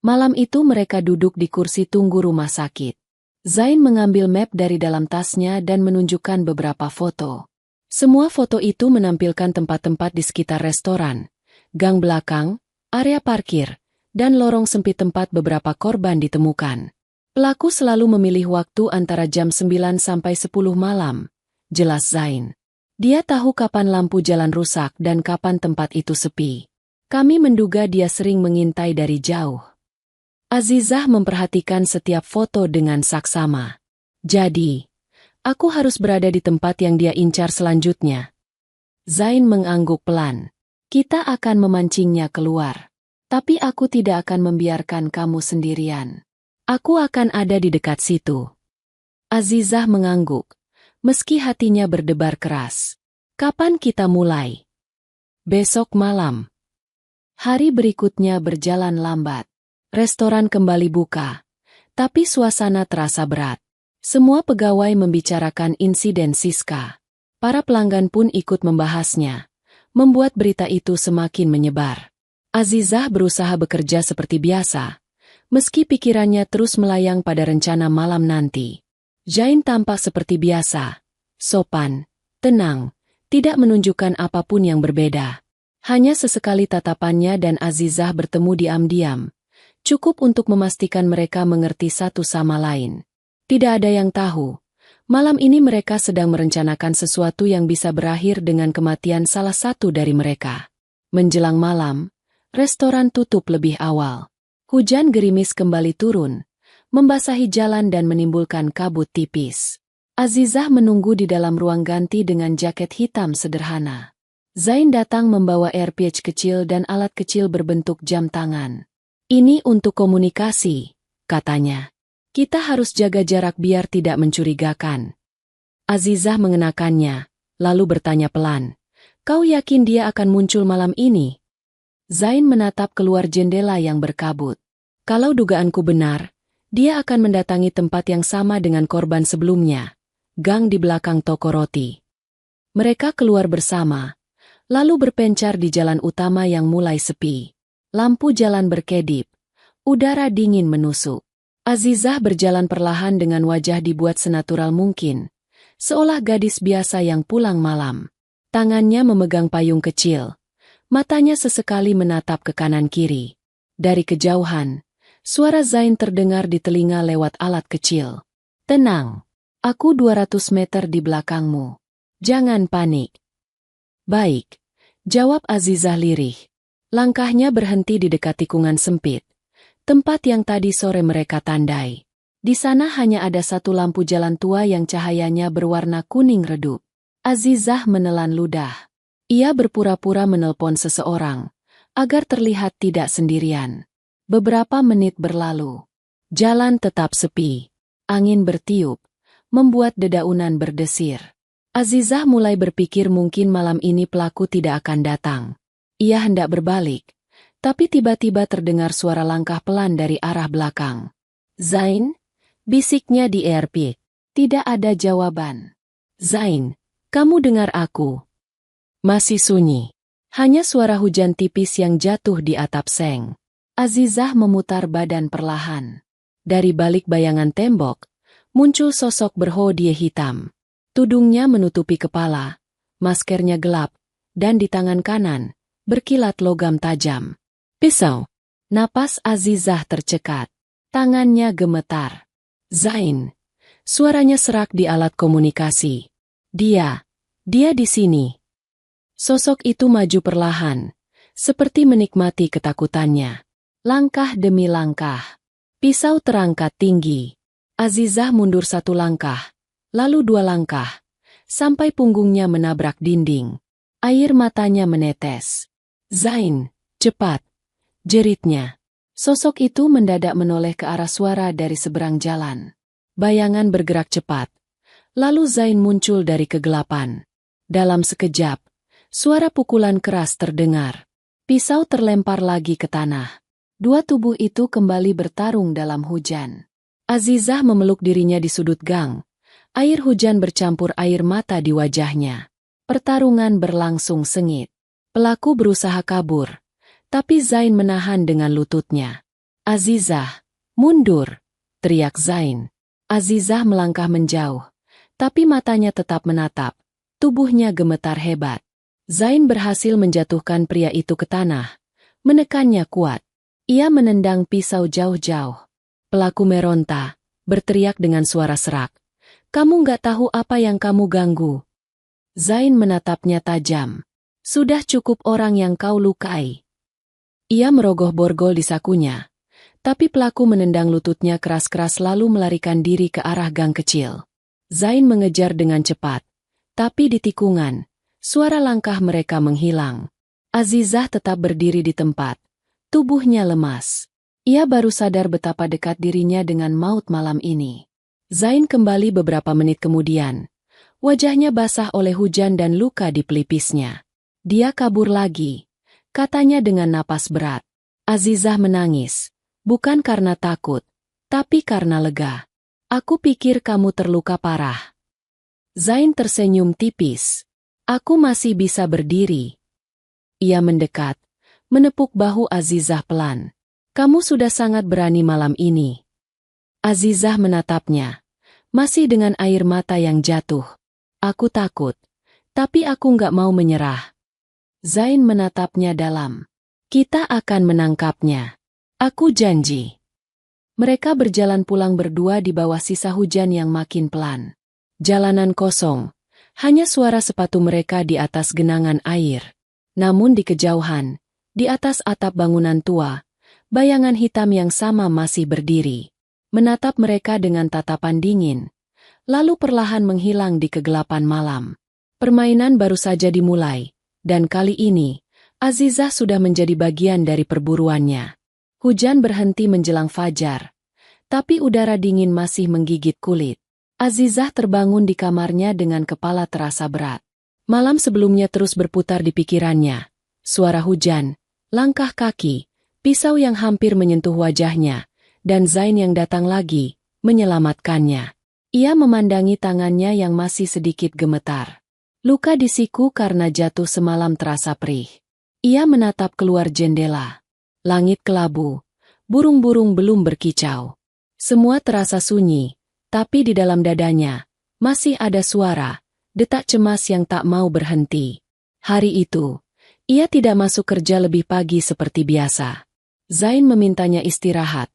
Malam itu mereka duduk di kursi tunggu rumah sakit. Zain mengambil map dari dalam tasnya dan menunjukkan beberapa foto. Semua foto itu menampilkan tempat-tempat di sekitar restoran, gang belakang, area parkir, dan lorong sempit tempat beberapa korban ditemukan. Pelaku selalu memilih waktu antara jam 9 sampai 10 malam, jelas Zain. Dia tahu kapan lampu jalan rusak dan kapan tempat itu sepi. "Kami menduga dia sering mengintai dari jauh." Azizah memperhatikan setiap foto dengan saksama. "Jadi, aku harus berada di tempat yang dia incar selanjutnya." Zain mengangguk pelan. "Kita akan memancingnya keluar. Tapi aku tidak akan membiarkan kamu sendirian. Aku akan ada di dekat situ." Azizah mengangguk, meski hatinya berdebar keras. "Kapan kita mulai?" "Besok malam." Hari berikutnya berjalan lambat. Restoran kembali buka, tapi suasana terasa berat. Semua pegawai membicarakan insiden Siska. Para pelanggan pun ikut membahasnya, membuat berita itu semakin menyebar. Azizah berusaha bekerja seperti biasa, meski pikirannya terus melayang pada rencana malam nanti. Zain tampak seperti biasa, sopan, tenang, tidak menunjukkan apapun yang berbeda. Hanya sesekali tatapannya dan Azizah bertemu diam-diam, Cukup untuk memastikan mereka mengerti satu sama lain. Tidak ada yang tahu. Malam ini mereka sedang merencanakan sesuatu yang bisa berakhir dengan kematian salah satu dari mereka. Menjelang malam, restoran tutup lebih awal. Hujan gerimis kembali turun, membasahi jalan dan menimbulkan kabut tipis. Azizah menunggu di dalam ruang ganti dengan jaket hitam sederhana. Zain datang membawa AirPage kecil dan alat kecil berbentuk jam tangan. Ini untuk komunikasi, katanya. Kita harus jaga jarak biar tidak mencurigakan. Azizah mengenakannya, lalu bertanya pelan. Kau yakin dia akan muncul malam ini? Zain menatap keluar jendela yang berkabut. Kalau dugaanku benar, dia akan mendatangi tempat yang sama dengan korban sebelumnya. Gang di belakang toko roti. Mereka keluar bersama, lalu berpencar di jalan utama yang mulai sepi. Lampu jalan berkedip, udara dingin menusuk. Azizah berjalan perlahan dengan wajah dibuat senatural mungkin, seolah gadis biasa yang pulang malam. Tangannya memegang payung kecil, matanya sesekali menatap ke kanan kiri. Dari kejauhan, suara Zain terdengar di telinga lewat alat kecil. Tenang. Aku 200 meter di belakangmu. Jangan panik. Baik, jawab Azizah lirih. Langkahnya berhenti di dekat tikungan sempit, tempat yang tadi sore mereka tandai. Di sana hanya ada satu lampu jalan tua yang cahayanya berwarna kuning redup. Azizah menelan ludah. Ia berpura-pura menelpon seseorang, agar terlihat tidak sendirian. Beberapa menit berlalu. Jalan tetap sepi. Angin bertiup, membuat dedaunan berdesir. Azizah mulai berpikir mungkin malam ini pelaku tidak akan datang. Ia hendak berbalik, tapi tiba-tiba terdengar suara langkah pelan dari arah belakang. Zain? Bisiknya di AirPage. Tidak ada jawaban. Zain, kamu dengar aku? Masih sunyi. Hanya suara hujan tipis yang jatuh di atap seng. Azizah memutar badan perlahan. Dari balik bayangan tembok, muncul sosok berhoodie hitam. Tudungnya menutupi kepala, maskernya gelap, dan di tangan kanan, berkilat logam tajam. Pisau. Napas Azizah tercekat. Tangannya gemetar. Zain. Suaranya serak di alat komunikasi. Dia di sini. Sosok itu maju perlahan, seperti menikmati ketakutannya. Langkah demi langkah. Pisau terangkat tinggi. Azizah mundur satu langkah, lalu dua langkah, sampai punggungnya menabrak dinding. Air matanya menetes. Zain, cepat, jeritnya. Sosok itu mendadak menoleh ke arah suara dari seberang jalan. Bayangan bergerak cepat. Lalu Zain muncul dari kegelapan. Dalam sekejap, suara pukulan keras terdengar. Pisau terlempar lagi ke tanah. Dua tubuh itu kembali bertarung dalam hujan. Azizah memeluk dirinya di sudut gang. Air hujan bercampur air mata di wajahnya. Pertarungan berlangsung sengit. Pelaku berusaha kabur, tapi Zain menahan dengan lututnya. Azizah, mundur, teriak Zain. Azizah melangkah menjauh, tapi matanya tetap menatap. Tubuhnya gemetar hebat. Zain berhasil menjatuhkan pria itu ke tanah, menekannya kuat. Ia menendang pisau jauh-jauh. Pelaku meronta, berteriak dengan suara serak. Kamu nggak tahu apa yang kamu ganggu. Zain menatapnya tajam. Sudah cukup orang yang kau lukai. Ia merogoh borgol di sakunya, tapi pelaku menendang lututnya keras-keras lalu melarikan diri ke arah gang kecil. Zain mengejar dengan cepat, tapi di tikungan, suara langkah mereka menghilang. Azizah tetap berdiri di tempat, tubuhnya lemas. Ia baru sadar betapa dekat dirinya dengan maut malam ini. Zain kembali beberapa menit kemudian. Wajahnya basah oleh hujan dan luka di pelipisnya. Dia kabur lagi, katanya dengan napas berat. Azizah menangis, bukan karena takut, tapi karena lega. Aku pikir kamu terluka parah. Zain tersenyum tipis. Aku masih bisa berdiri. Ia mendekat, menepuk bahu Azizah pelan. Kamu sudah sangat berani malam ini. Azizah menatapnya, masih dengan air mata yang jatuh. Aku takut, tapi aku nggak mau menyerah. Zain menatapnya dalam. Kita akan menangkapnya. Aku janji. Mereka berjalan pulang berdua di bawah sisa hujan yang makin pelan. Jalanan kosong, hanya suara sepatu mereka di atas genangan air. Namun di kejauhan, di atas atap bangunan tua, bayangan hitam yang sama masih berdiri, menatap mereka dengan tatapan dingin, lalu perlahan menghilang di kegelapan malam. Permainan baru saja dimulai, dan kali ini, Azizah sudah menjadi bagian dari perburuannya. Hujan berhenti menjelang fajar, tapi udara dingin masih menggigit kulit. Azizah terbangun di kamarnya dengan kepala terasa berat. Malam sebelumnya terus berputar di pikirannya. Suara hujan, langkah kaki, pisau yang hampir menyentuh wajahnya, dan Zain yang datang lagi, menyelamatkannya. Ia memandangi tangannya yang masih sedikit gemetar. Luka di siku karena jatuh semalam terasa perih. Ia menatap keluar jendela. Langit kelabu, burung-burung belum berkicau. Semua terasa sunyi, tapi di dalam dadanya, masih ada suara, detak cemas yang tak mau berhenti. Hari itu, ia tidak masuk kerja lebih pagi seperti biasa. Zain memintanya istirahat,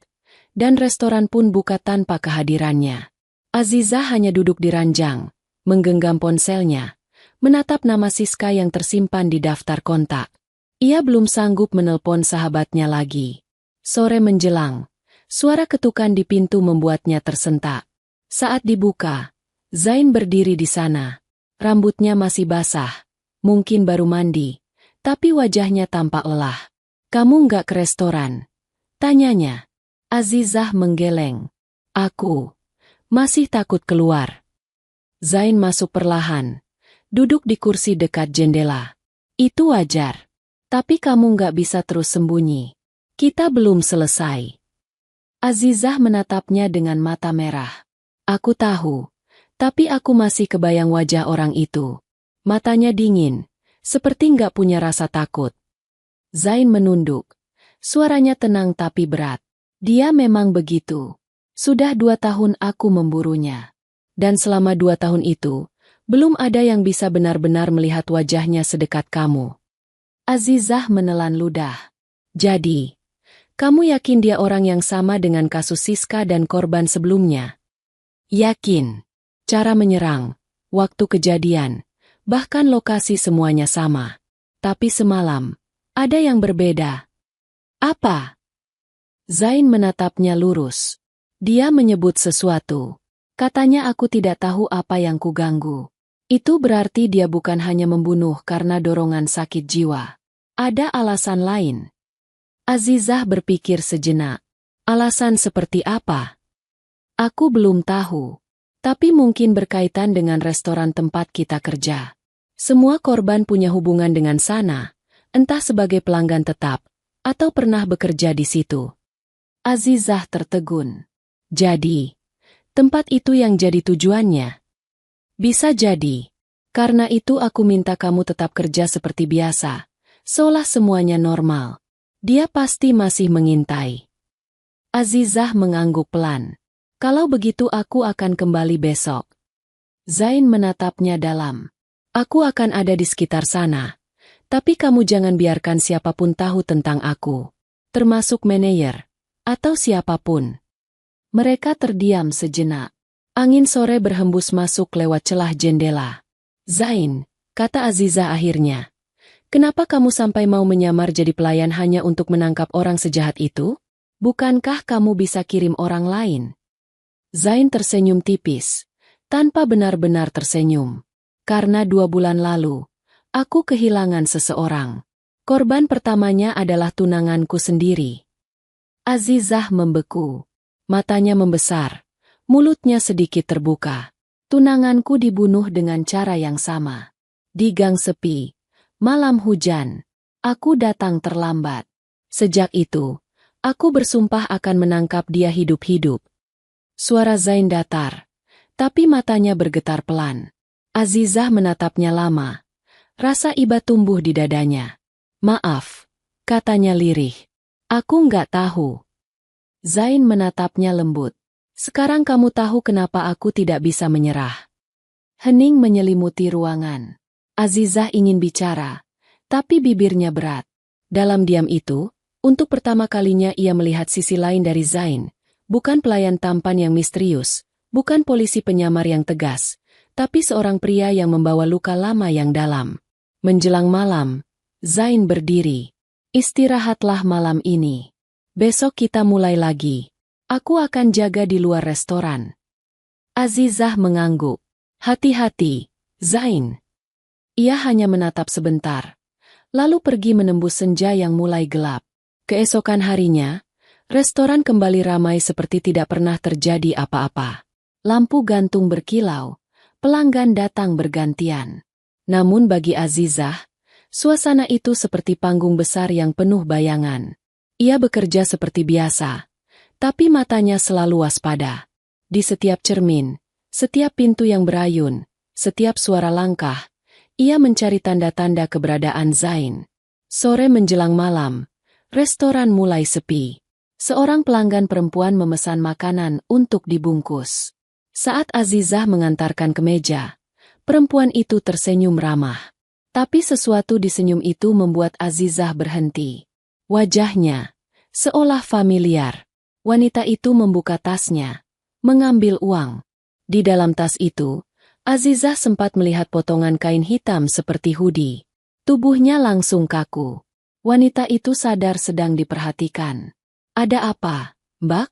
dan restoran pun buka tanpa kehadirannya. Azizah hanya duduk di ranjang, menggenggam ponselnya, menatap nama Siska yang tersimpan di daftar kontak. Ia belum sanggup menelpon sahabatnya lagi. Sore menjelang, suara ketukan di pintu membuatnya tersentak. Saat dibuka, Zain berdiri di sana. Rambutnya masih basah, mungkin baru mandi, tapi wajahnya tampak lelah. "Kamu nggak ke restoran?" tanyanya. Azizah menggeleng. "Aku masih takut keluar." Zain masuk perlahan, duduk di kursi dekat jendela. "Itu wajar. Tapi kamu nggak bisa terus sembunyi. Kita belum selesai." Azizah menatapnya dengan mata merah. "Aku tahu, tapi aku masih kebayang wajah orang itu." Matanya dingin, seperti nggak punya rasa takut. Zain menunduk. Suaranya tenang tapi berat. "Dia memang begitu. Sudah 2 tahun aku memburunya. Dan selama 2 tahun itu, belum ada yang bisa benar-benar melihat wajahnya sedekat kamu." Azizah menelan ludah. "Jadi, kamu yakin dia orang yang sama dengan kasus Siska dan korban sebelumnya?" "Yakin. Cara menyerang, waktu kejadian, bahkan lokasi semuanya sama. Tapi semalam, ada yang berbeda." "Apa?" Zain menatapnya lurus. "Dia menyebut sesuatu. Katanya aku tidak tahu apa yang kuganggu. Itu berarti dia bukan hanya membunuh karena dorongan sakit jiwa. Ada alasan lain." Azizah berpikir sejenak. "Alasan seperti apa?" "Aku belum tahu. Tapi mungkin berkaitan dengan restoran tempat kita kerja. Semua korban punya hubungan dengan sana, entah sebagai pelanggan tetap, atau pernah bekerja di situ." Azizah tertegun. "Jadi, tempat itu yang jadi tujuannya?" "Bisa jadi. Karena itu aku minta kamu tetap kerja seperti biasa, seolah semuanya normal. Dia pasti masih mengintai." Azizah mengangguk pelan. "Kalau begitu aku akan kembali besok." Zain menatapnya dalam. "Aku akan ada di sekitar sana. Tapi kamu jangan biarkan siapapun tahu tentang aku. Termasuk manajer, atau siapapun." Mereka terdiam sejenak. Angin sore berhembus masuk lewat celah jendela. "Zain," kata Azizah akhirnya. "Kenapa kamu sampai mau menyamar jadi pelayan hanya untuk menangkap orang sejahat itu? Bukankah kamu bisa kirim orang lain?" Zain tersenyum tipis, tanpa benar-benar tersenyum. "Karena 2 bulan lalu, aku kehilangan seseorang. Korban pertamanya adalah tunanganku sendiri." Azizah membeku. Matanya membesar, mulutnya sedikit terbuka. "Tunanganku dibunuh dengan cara yang sama. Di gang sepi. Malam hujan. Aku datang terlambat. Sejak itu, aku bersumpah akan menangkap dia hidup-hidup." Suara Zain datar, tapi matanya bergetar pelan. Azizah menatapnya lama. Rasa iba tumbuh di dadanya. "Maaf," katanya lirih. "Aku nggak tahu." Zain menatapnya lembut. "Sekarang kamu tahu kenapa aku tidak bisa menyerah." Hening menyelimuti ruangan. Azizah ingin bicara, tapi bibirnya berat. Dalam diam itu, Untuk pertama kalinya ia melihat sisi lain dari Zain, bukan pelayan tampan yang misterius, bukan polisi penyamar yang tegas, tapi seorang pria yang membawa luka lama yang dalam. Menjelang malam, Zain berdiri. Istirahatlah malam ini. Besok kita mulai lagi. Aku akan jaga di luar restoran. Azizah mengangguk. Hati-hati, Zain. Ia hanya menatap sebentar, lalu pergi menembus senja yang mulai gelap. Keesokan harinya, restoran kembali ramai seperti tidak pernah terjadi apa-apa. Lampu gantung berkilau, pelanggan datang bergantian. Namun bagi Azizah, suasana itu seperti panggung besar yang penuh bayangan. Ia bekerja seperti biasa, tapi matanya selalu waspada. Di setiap cermin, setiap pintu yang berayun, setiap suara langkah, ia mencari tanda-tanda keberadaan Zain. Sore menjelang malam, restoran mulai sepi. Seorang pelanggan perempuan memesan makanan untuk dibungkus. Saat Azizah mengantarkan ke meja, perempuan itu tersenyum ramah. Tapi sesuatu di senyum itu membuat Azizah berhenti. Wajahnya seolah familiar. Wanita itu membuka tasnya, mengambil uang. Di dalam tas itu, Azizah sempat melihat potongan kain hitam seperti hoodie. Tubuhnya langsung kaku. Wanita itu sadar sedang diperhatikan. Ada apa, Mbak?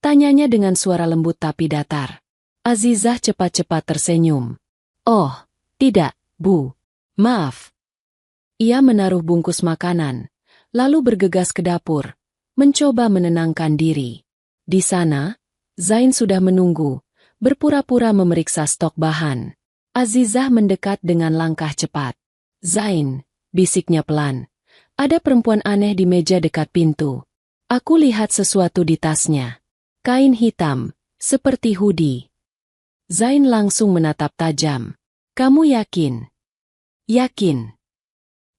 Tanyanya dengan suara lembut tapi datar. Azizah cepat-cepat tersenyum. Oh, tidak, Bu. Maaf. Ia menaruh bungkus makanan, lalu bergegas ke dapur, mencoba menenangkan diri. Di sana, Zain sudah menunggu, berpura-pura memeriksa stok bahan. Azizah mendekat dengan langkah cepat. Zain, bisiknya pelan. Ada perempuan aneh di meja dekat pintu. Aku lihat sesuatu di tasnya. Kain hitam, seperti hoodie. Zain langsung menatap tajam. Kamu yakin? Yakin.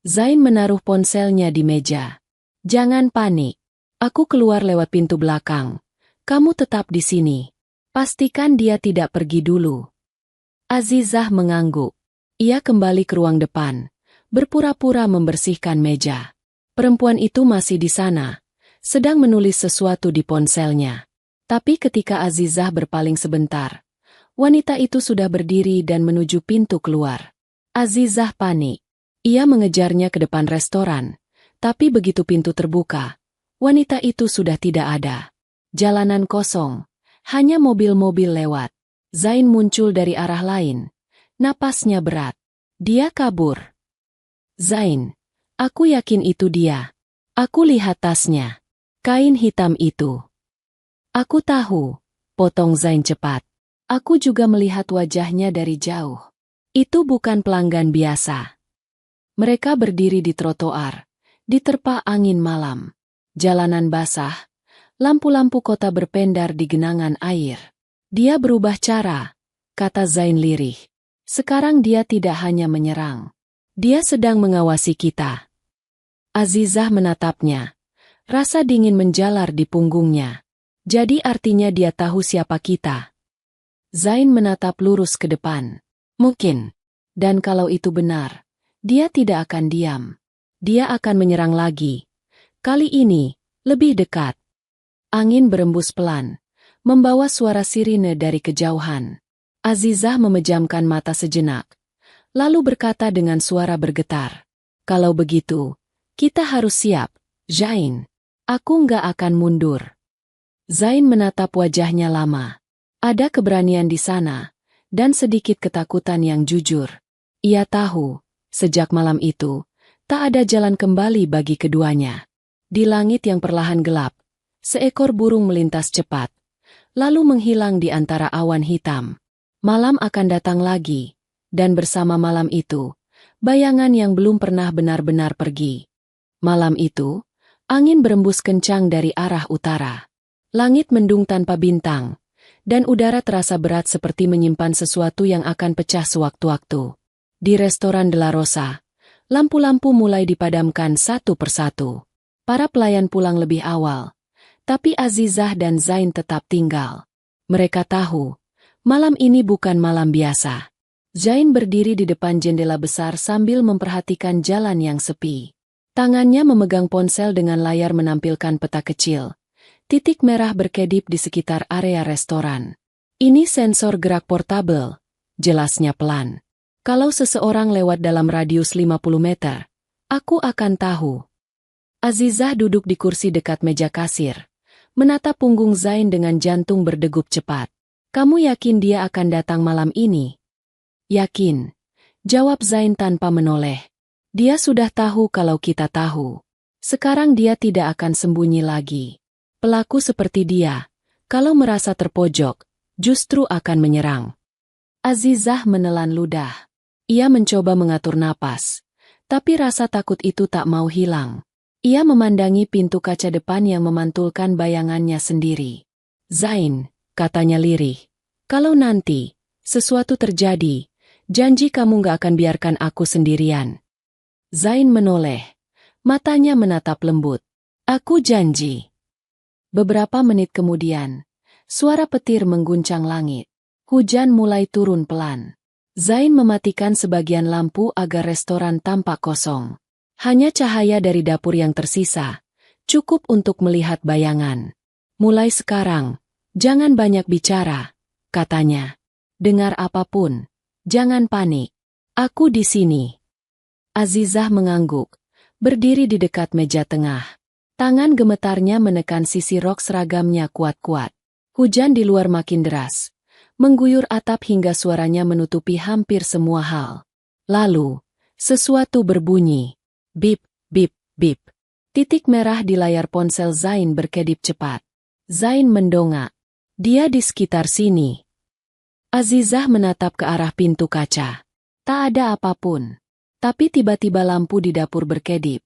Zain menaruh ponselnya di meja. Jangan panik. Aku keluar lewat pintu belakang. Kamu tetap di sini. Pastikan dia tidak pergi dulu. Azizah mengangguk. Ia kembali ke ruang depan, berpura-pura membersihkan meja. Perempuan itu masih di sana, sedang menulis sesuatu di ponselnya. Tapi ketika Azizah berpaling sebentar, wanita itu sudah berdiri dan menuju pintu keluar. Azizah panik. Ia mengejarnya ke depan restoran, tapi begitu pintu terbuka, wanita itu sudah tidak ada. Jalanan kosong, hanya mobil-mobil lewat. Zain muncul dari arah lain. Napasnya berat. Dia kabur. Zain, aku yakin itu dia. Aku lihat tasnya. Kain hitam itu. Aku tahu, potong Zain cepat. Aku juga melihat wajahnya dari jauh. Itu bukan pelanggan biasa. Mereka berdiri di trotoar, diterpa angin malam. Jalanan basah, lampu-lampu kota berpendar di genangan air. Dia berubah cara, kata Zain lirih. Sekarang dia tidak hanya menyerang. Dia sedang mengawasi kita. Azizah menatapnya. Rasa dingin menjalar di punggungnya. Jadi artinya dia tahu siapa kita. Zain menatap lurus ke depan. Mungkin. Dan kalau itu benar, dia tidak akan diam. Dia akan menyerang lagi. Kali ini, lebih dekat. Angin berembus pelan, membawa suara sirine dari kejauhan. Azizah memejamkan mata sejenak, lalu berkata dengan suara bergetar. Kalau begitu, kita harus siap, Zain. Aku nggak akan mundur. Zain menatap wajahnya lama. Ada keberanian di sana, dan sedikit ketakutan yang jujur. Ia tahu, sejak malam itu, tak ada jalan kembali bagi keduanya. Di langit yang perlahan gelap, seekor burung melintas cepat, lalu menghilang di antara awan hitam. Malam akan datang lagi, dan bersama malam itu, bayangan yang belum pernah benar-benar pergi. Malam itu, angin berembus kencang dari arah utara. Langit mendung tanpa bintang, dan udara terasa berat seperti menyimpan sesuatu yang akan pecah sewaktu-waktu. Di restoran De La Rosa, lampu-lampu mulai dipadamkan satu persatu. Para pelayan pulang lebih awal, tapi Azizah dan Zain tetap tinggal. Mereka tahu, malam ini bukan malam biasa. Zain berdiri di depan jendela besar sambil memperhatikan jalan yang sepi. Tangannya memegang ponsel dengan layar menampilkan peta kecil. Titik merah berkedip di sekitar area restoran. Ini sensor gerak portabel, jelasnya pelan. Kalau seseorang lewat dalam radius 50 meter, aku akan tahu. Azizah duduk di kursi dekat meja kasir, menatap punggung Zain dengan jantung berdegup cepat. Kamu yakin dia akan datang malam ini? Yakin, jawab Zain tanpa menoleh. Dia sudah tahu kalau kita tahu. Sekarang dia tidak akan sembunyi lagi. Pelaku seperti dia, kalau merasa terpojok, justru akan menyerang. Azizah menelan ludah. Ia mencoba mengatur napas, tapi rasa takut itu tak mau hilang. Ia memandangi pintu kaca depan yang memantulkan bayangannya sendiri. Zain, katanya lirih, kalau nanti sesuatu terjadi, janji kamu gak akan biarkan aku sendirian. Zain menoleh, matanya menatap lembut. Aku janji. Beberapa menit kemudian, suara petir mengguncang langit. Hujan mulai turun pelan. Zain mematikan sebagian lampu agar restoran tampak kosong. Hanya cahaya dari dapur yang tersisa, cukup untuk melihat bayangan. Mulai sekarang, jangan banyak bicara, katanya. Dengar apapun, jangan panik. Aku di sini. Azizah mengangguk, berdiri di dekat meja tengah. Tangan gemetarnya menekan sisi rok seragamnya kuat-kuat. Hujan di luar makin deras, mengguyur atap hingga suaranya menutupi hampir semua hal. Lalu, sesuatu berbunyi. Bip, bip, bip. Titik merah di layar ponsel Zain berkedip cepat. Zain mendongak. Dia di sekitar sini. Azizah menatap ke arah pintu kaca. Tak ada apapun. Tapi tiba-tiba lampu di dapur berkedip.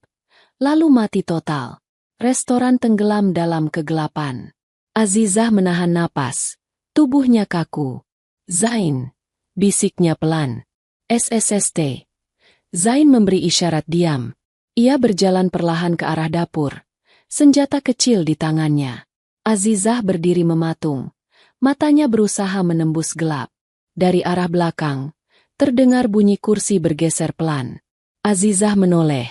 Lalu mati total. Restoran tenggelam dalam kegelapan. Azizah menahan napas. Tubuhnya kaku. Zain, bisiknya pelan. SSST. Zain memberi isyarat diam. Ia berjalan perlahan ke arah dapur. Senjata kecil di tangannya. Azizah berdiri mematung. Matanya berusaha menembus gelap. Dari arah belakang, terdengar bunyi kursi bergeser pelan. Azizah menoleh,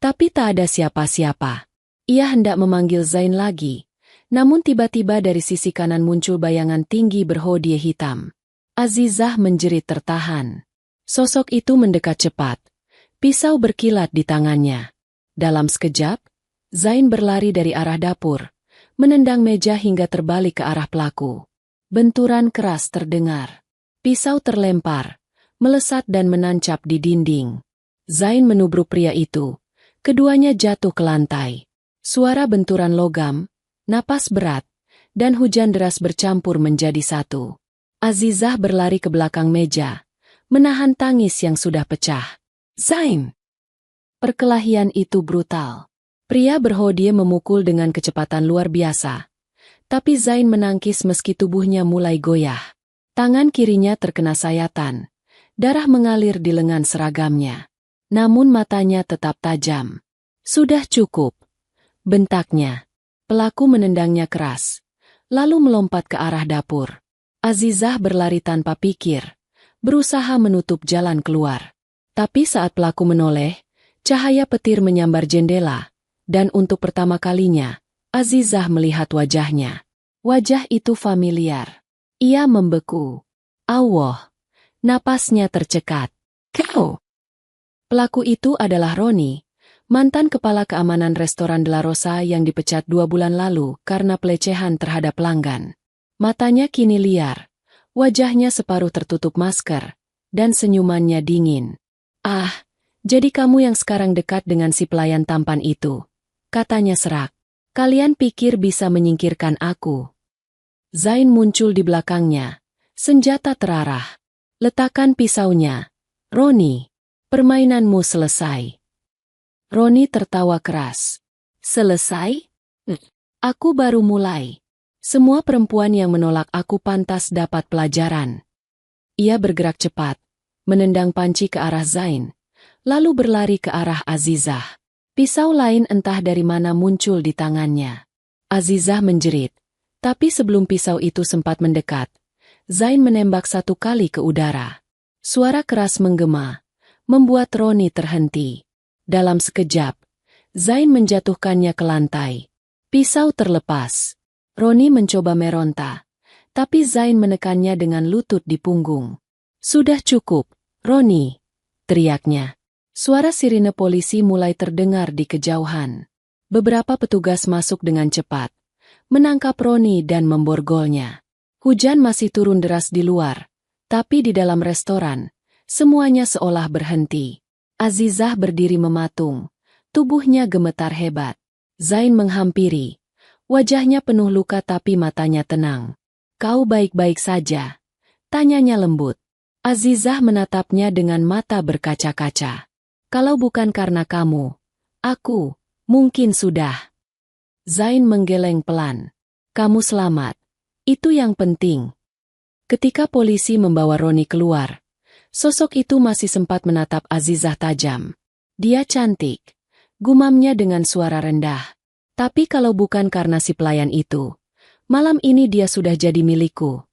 tapi tak ada siapa-siapa. Ia hendak memanggil Zain lagi, namun tiba-tiba dari sisi kanan muncul bayangan tinggi berhodie hitam. Azizah menjerit tertahan. Sosok itu mendekat cepat. Pisau berkilat di tangannya. Dalam sekejap, Zain berlari dari arah dapur, menendang meja hingga terbalik ke arah pelaku. Benturan keras terdengar. Pisau terlempar, melesat dan menancap di dinding. Zain menubruk pria itu. Keduanya jatuh ke lantai. Suara benturan logam, napas berat, dan hujan deras bercampur menjadi satu. Azizah berlari ke belakang meja, menahan tangis yang sudah pecah. Zain! Perkelahian itu brutal. Pria berhodie memukul dengan kecepatan luar biasa. Tapi Zain menangkis meski tubuhnya mulai goyah. Tangan kirinya terkena sayatan. Darah mengalir di lengan seragamnya. Namun matanya tetap tajam. Sudah cukup. Bentaknya. Pelaku menendangnya keras. Lalu melompat ke arah dapur. Azizah berlari tanpa pikir. Berusaha menutup jalan keluar. Tapi saat pelaku menoleh, cahaya petir menyambar jendela. Dan untuk pertama kalinya, Azizah melihat wajahnya. Wajah itu familiar. Ia membeku. Allah. Napasnya tercekat. Kau! Pelaku itu adalah Roni, mantan kepala keamanan restoran De La Rosa yang dipecat 2 bulan lalu karena pelecehan terhadap pelanggan. Matanya kini liar, wajahnya separuh tertutup masker, dan senyumannya dingin. Ah, jadi kamu yang sekarang dekat dengan si pelayan tampan itu, katanya serak. Kalian pikir bisa menyingkirkan aku? Zain muncul di belakangnya, senjata terarah. Letakkan pisaunya. Roni, permainanmu selesai. Roni tertawa keras. Selesai? Aku baru mulai. Semua perempuan yang menolak aku pantas dapat pelajaran. Ia bergerak cepat, menendang panci ke arah Zain, lalu berlari ke arah Azizah. Pisau lain entah dari mana muncul di tangannya. Azizah menjerit, tapi sebelum pisau itu sempat mendekat, Zain menembak 1 kali ke udara. Suara keras menggema, membuat Roni terhenti. Dalam sekejap, Zain menjatuhkannya ke lantai. Pisau terlepas. Roni mencoba meronta, tapi Zain menekannya dengan lutut di punggung. "Sudah cukup, Roni," teriaknya. Suara sirine polisi mulai terdengar di kejauhan. Beberapa petugas masuk dengan cepat, menangkap Roni dan memborgolnya. Hujan masih turun deras di luar, tapi di dalam restoran, semuanya seolah berhenti. Azizah berdiri mematung, tubuhnya gemetar hebat. Zain menghampiri, wajahnya penuh luka tapi matanya tenang. "Kau baik-baik saja?" tanyanya lembut. Azizah menatapnya dengan mata berkaca-kaca. "Kalau bukan karena kamu, aku mungkin sudah." Zain menggeleng pelan. "Kamu selamat. Itu yang penting." Ketika polisi membawa Roni keluar, sosok itu masih sempat menatap Azizah tajam. "Dia cantik," gumamnya dengan suara rendah. "Tapi kalau bukan karena si pelayan itu, malam ini dia sudah jadi milikku."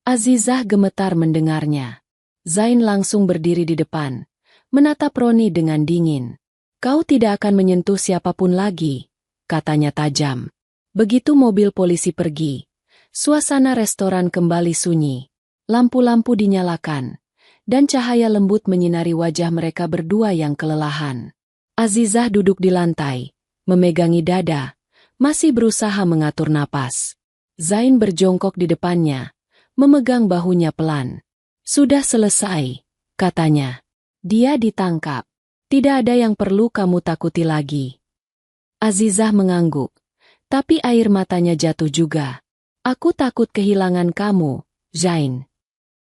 Azizah gemetar mendengarnya. Zain langsung berdiri di depan, menatap Roni dengan dingin. "Kau tidak akan menyentuh siapapun lagi," katanya tajam. Begitu mobil polisi pergi, suasana restoran kembali sunyi. Lampu-lampu dinyalakan, dan cahaya lembut menyinari wajah mereka berdua yang kelelahan. Azizah duduk di lantai, memegangi dada, masih berusaha mengatur napas. Zain berjongkok di depannya, memegang bahunya pelan. "Sudah selesai," katanya. "Dia ditangkap. Tidak ada yang perlu kamu takuti lagi." Azizah mengangguk, tapi air matanya jatuh juga. "Aku takut kehilangan kamu, Zain."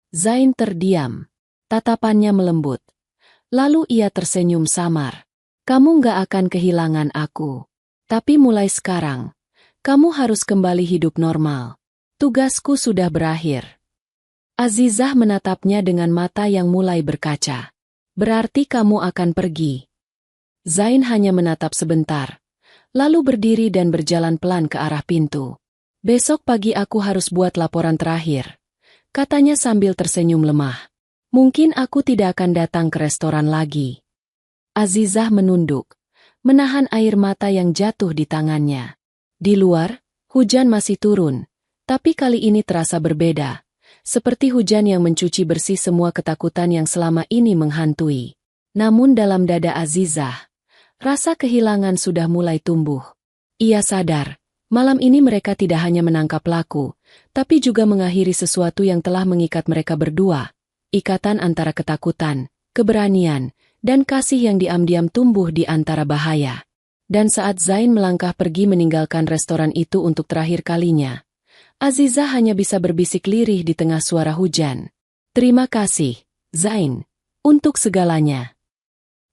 Zain terdiam. Tatapannya melembut. Lalu ia tersenyum samar. "Kamu nggak akan kehilangan aku. Tapi mulai sekarang, kamu harus kembali hidup normal. Tugasku sudah berakhir." Azizah menatapnya dengan mata yang mulai berkaca. "Berarti kamu akan pergi?" Zain hanya menatap sebentar, lalu berdiri dan berjalan pelan ke arah pintu. "Besok pagi aku harus buat laporan terakhir," katanya sambil tersenyum lemah. "Mungkin aku tidak akan datang ke restoran lagi." Azizah menunduk, menahan air mata yang jatuh di tangannya. Di luar, hujan masih turun, tapi kali ini terasa berbeda. Seperti hujan yang mencuci bersih semua ketakutan yang selama ini menghantui. Namun dalam dada Azizah, rasa kehilangan sudah mulai tumbuh. Ia sadar, malam ini mereka tidak hanya menangkap pelaku, tapi juga mengakhiri sesuatu yang telah mengikat mereka berdua. Ikatan antara ketakutan, keberanian, dan kasih yang diam-diam tumbuh di antara bahaya. Dan saat Zain melangkah pergi meninggalkan restoran itu untuk terakhir kalinya, Azizah hanya bisa berbisik lirih di tengah suara hujan. "Terima kasih, Zain, untuk segalanya."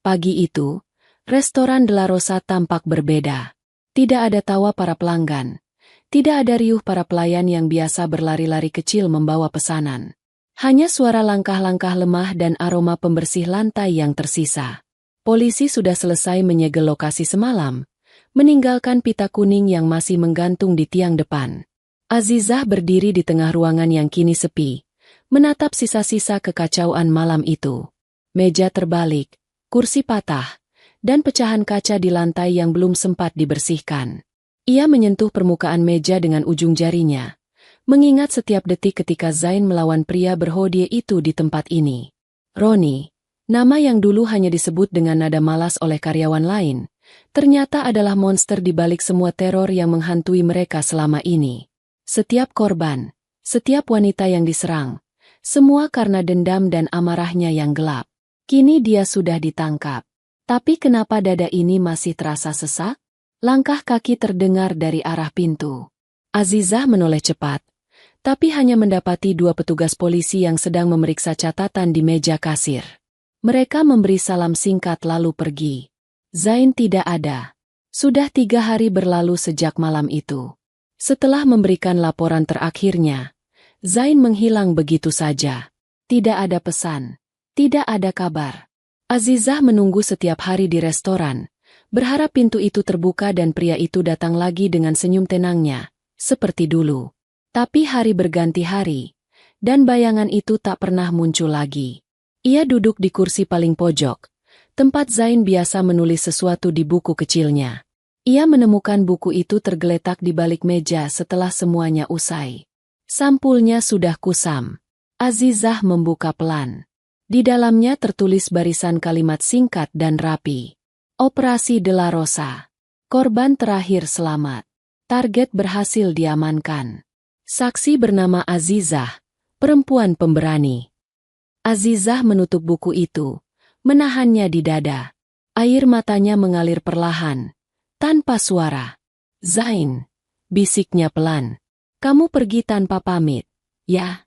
Pagi itu, restoran De La Rosa tampak berbeda. Tidak ada tawa para pelanggan. Tidak ada riuh para pelayan yang biasa berlari-lari kecil membawa pesanan. Hanya suara langkah-langkah lemah dan aroma pembersih lantai yang tersisa. Polisi sudah selesai menyegel lokasi semalam, meninggalkan pita kuning yang masih menggantung di tiang depan. Azizah berdiri di tengah ruangan yang kini sepi, menatap sisa-sisa kekacauan malam itu. Meja terbalik, kursi patah, dan pecahan kaca di lantai yang belum sempat dibersihkan. Ia menyentuh permukaan meja dengan ujung jarinya, mengingat setiap detik ketika Zain melawan pria berhodie itu di tempat ini. Roni, nama yang dulu hanya disebut dengan nada malas oleh karyawan lain, ternyata adalah monster di balik semua teror yang menghantui mereka selama ini. Setiap korban, setiap wanita yang diserang, semua karena dendam dan amarahnya yang gelap. Kini dia sudah ditangkap. Tapi kenapa dada ini masih terasa sesak? Langkah kaki terdengar dari arah pintu. Azizah menoleh cepat, tapi hanya mendapati dua petugas polisi yang sedang memeriksa catatan di meja kasir. Mereka memberi salam singkat lalu pergi. Zain tidak ada. Sudah 3 hari berlalu sejak malam itu. Setelah memberikan laporan terakhirnya, Zain menghilang begitu saja. Tidak ada pesan, tidak ada kabar. Azizah menunggu setiap hari di restoran, berharap pintu itu terbuka dan pria itu datang lagi dengan senyum tenangnya, seperti dulu. Tapi hari berganti hari, dan bayangan itu tak pernah muncul lagi. Ia duduk di kursi paling pojok, tempat Zain biasa menulis sesuatu di buku kecilnya. Ia menemukan buku itu tergeletak di balik meja setelah semuanya usai. Sampulnya sudah kusam. Azizah membuka pelan. Di dalamnya tertulis barisan kalimat singkat dan rapi. Operasi De La Rosa. Korban terakhir selamat. Target berhasil diamankan. Saksi bernama Azizah, perempuan pemberani. Azizah menutup buku itu, menahannya di dada. Air matanya mengalir perlahan, tanpa suara. Zain, bisiknya pelan. Kamu pergi tanpa pamit, ya?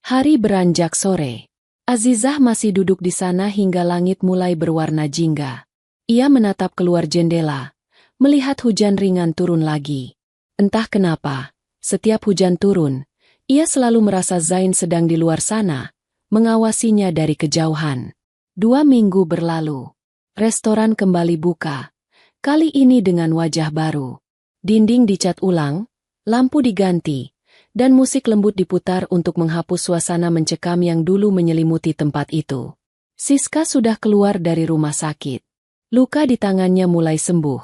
Hari beranjak sore. Azizah masih duduk di sana hingga langit mulai berwarna jingga. Ia menatap keluar jendela, melihat hujan ringan turun lagi. Entah kenapa, setiap hujan turun, ia selalu merasa Zain sedang di luar sana, mengawasinya dari kejauhan. 2 minggu berlalu. Restoran kembali buka. Kali ini dengan wajah baru. Dinding dicat ulang, lampu diganti, dan musik lembut diputar untuk menghapus suasana mencekam yang dulu menyelimuti tempat itu. Siska sudah keluar dari rumah sakit. Luka di tangannya mulai sembuh,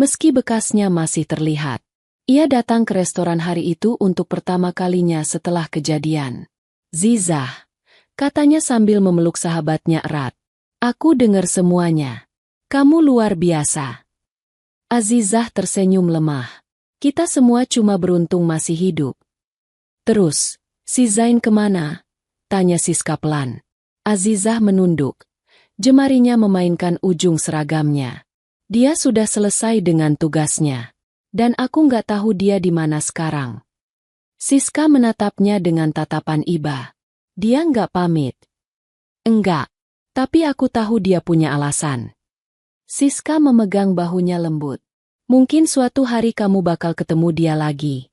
meski bekasnya masih terlihat. Ia datang ke restoran hari itu untuk pertama kalinya setelah kejadian. Zizah, katanya sambil memeluk sahabatnya erat. Aku dengar semuanya. Kamu luar biasa. Azizah tersenyum lemah. Kita semua cuma beruntung masih hidup. Terus, si Zain kemana? Tanya Siska pelan. Azizah menunduk. Jemarinya memainkan ujung seragamnya. Dia sudah selesai dengan tugasnya. Dan aku nggak tahu dia di mana sekarang. Siska menatapnya dengan tatapan iba. Dia nggak pamit. Enggak. Tapi aku tahu dia punya alasan. Siska memegang bahunya lembut. Mungkin suatu hari kamu bakal ketemu dia lagi.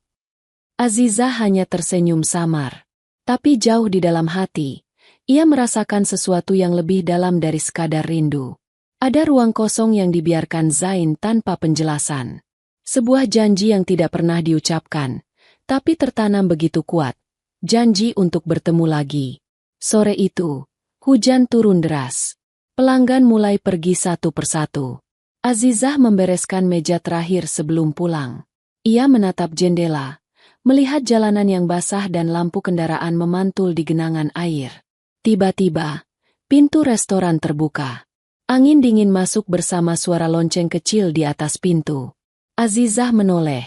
Azizah hanya tersenyum samar. Tapi jauh di dalam hati, ia merasakan sesuatu yang lebih dalam dari sekadar rindu. Ada ruang kosong yang dibiarkan Zain tanpa penjelasan. Sebuah janji yang tidak pernah diucapkan, tapi tertanam begitu kuat. Janji untuk bertemu lagi. Sore itu, hujan turun deras. Pelanggan mulai pergi satu persatu. Azizah membereskan meja terakhir sebelum pulang. Ia menatap jendela, melihat jalanan yang basah dan lampu kendaraan memantul di genangan air. Tiba-tiba, pintu restoran terbuka. Angin dingin masuk bersama suara lonceng kecil di atas pintu. Azizah menoleh,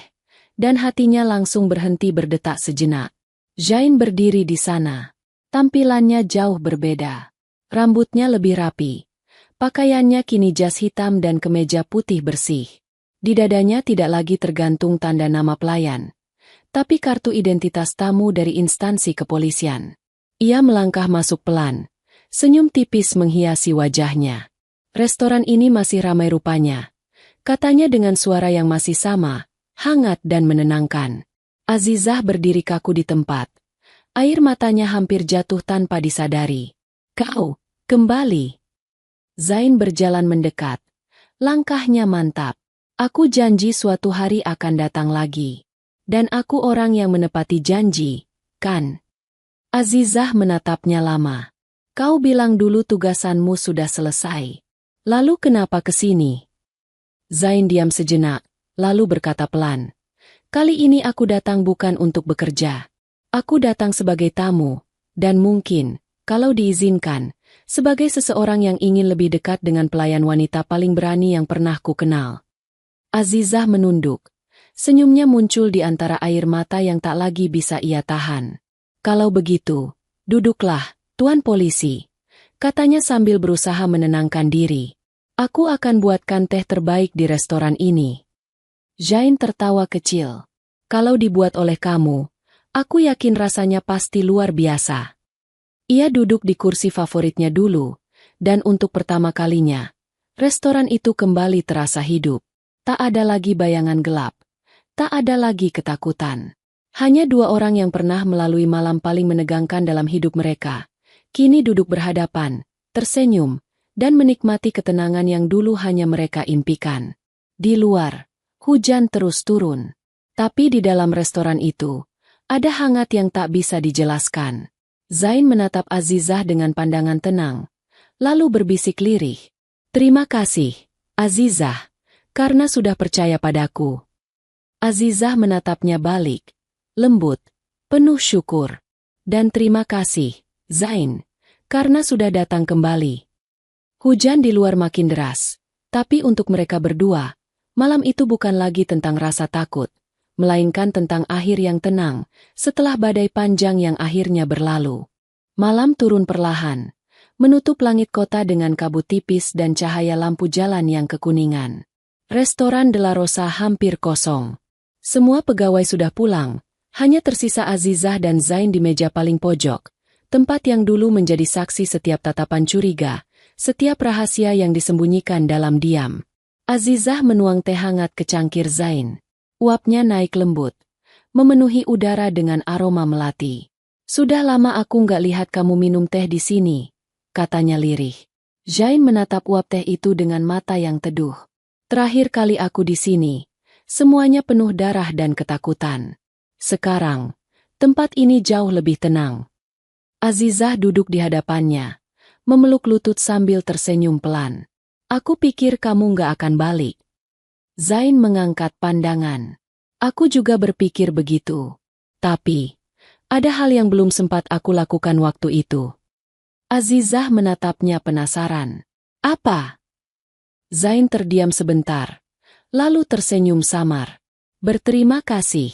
dan hatinya langsung berhenti berdetak sejenak. Zain berdiri di sana. Tampilannya jauh berbeda. Rambutnya lebih rapi. Pakaiannya kini jas hitam dan kemeja putih bersih. Di dadanya tidak lagi tergantung tanda nama pelayan, tapi kartu identitas tamu dari instansi kepolisian. Ia melangkah masuk pelan. Senyum tipis menghiasi wajahnya. Restoran ini masih ramai rupanya. Katanya dengan suara yang masih sama, hangat dan menenangkan. Azizah berdiri kaku di tempat. Air matanya hampir jatuh tanpa disadari. Kau, kembali. Zain berjalan mendekat. Langkahnya mantap. Aku janji suatu hari akan datang lagi. Dan aku orang yang menepati janji, kan? Azizah menatapnya lama. Kau bilang dulu tugasanmu sudah selesai. Lalu kenapa kesini? Zain diam sejenak, lalu berkata pelan. Kali ini aku datang bukan untuk bekerja. Aku datang sebagai tamu, dan mungkin, kalau diizinkan, sebagai seseorang yang ingin lebih dekat dengan pelayan wanita paling berani yang pernah ku kenal. Azizah menunduk. Senyumnya muncul di antara air mata yang tak lagi bisa ia tahan. Kalau begitu, duduklah, Tuan Polisi, katanya sambil berusaha menenangkan diri. Aku akan buatkan teh terbaik di restoran ini. Zain tertawa kecil. Kalau dibuat oleh kamu, aku yakin rasanya pasti luar biasa. Ia duduk di kursi favoritnya dulu, dan untuk pertama kalinya, restoran itu kembali terasa hidup. Tak ada lagi bayangan gelap. Tak ada lagi ketakutan. Hanya 2 orang yang pernah melalui malam paling menegangkan dalam hidup mereka. Kini duduk berhadapan, tersenyum, dan menikmati ketenangan yang dulu hanya mereka impikan. Di luar, hujan terus turun. Tapi di dalam restoran itu, ada hangat yang tak bisa dijelaskan. Zain menatap Azizah dengan pandangan tenang, lalu berbisik lirih. Terima kasih, Azizah, karena sudah percaya padaku. Azizah menatapnya balik, lembut, penuh syukur. Dan terima kasih, Zain, karena sudah datang kembali. Hujan di luar makin deras, tapi untuk mereka berdua, malam itu bukan lagi tentang rasa takut, melainkan tentang akhir yang tenang, setelah badai panjang yang akhirnya berlalu. Malam turun perlahan, menutup langit kota dengan kabut tipis dan cahaya lampu jalan yang kekuningan. Restoran De La Rosa hampir kosong. Semua pegawai sudah pulang, hanya tersisa Azizah dan Zain di meja paling pojok, tempat yang dulu menjadi saksi setiap tatapan curiga, setiap rahasia yang disembunyikan dalam diam. Azizah menuang teh hangat ke cangkir Zain. Uapnya naik lembut, memenuhi udara dengan aroma melati. Sudah lama aku nggak lihat kamu minum teh di sini, katanya lirih. Zain menatap uap teh itu dengan mata yang teduh. Terakhir kali aku di sini, semuanya penuh darah dan ketakutan. Sekarang, tempat ini jauh lebih tenang. Azizah duduk di hadapannya, memeluk lutut sambil tersenyum pelan. Aku pikir kamu nggak akan balik. Zain mengangkat pandangan. Aku juga berpikir begitu. Tapi, ada hal yang belum sempat aku lakukan waktu itu. Azizah menatapnya penasaran. Apa? Zain terdiam sebentar, lalu tersenyum samar. Berterima kasih.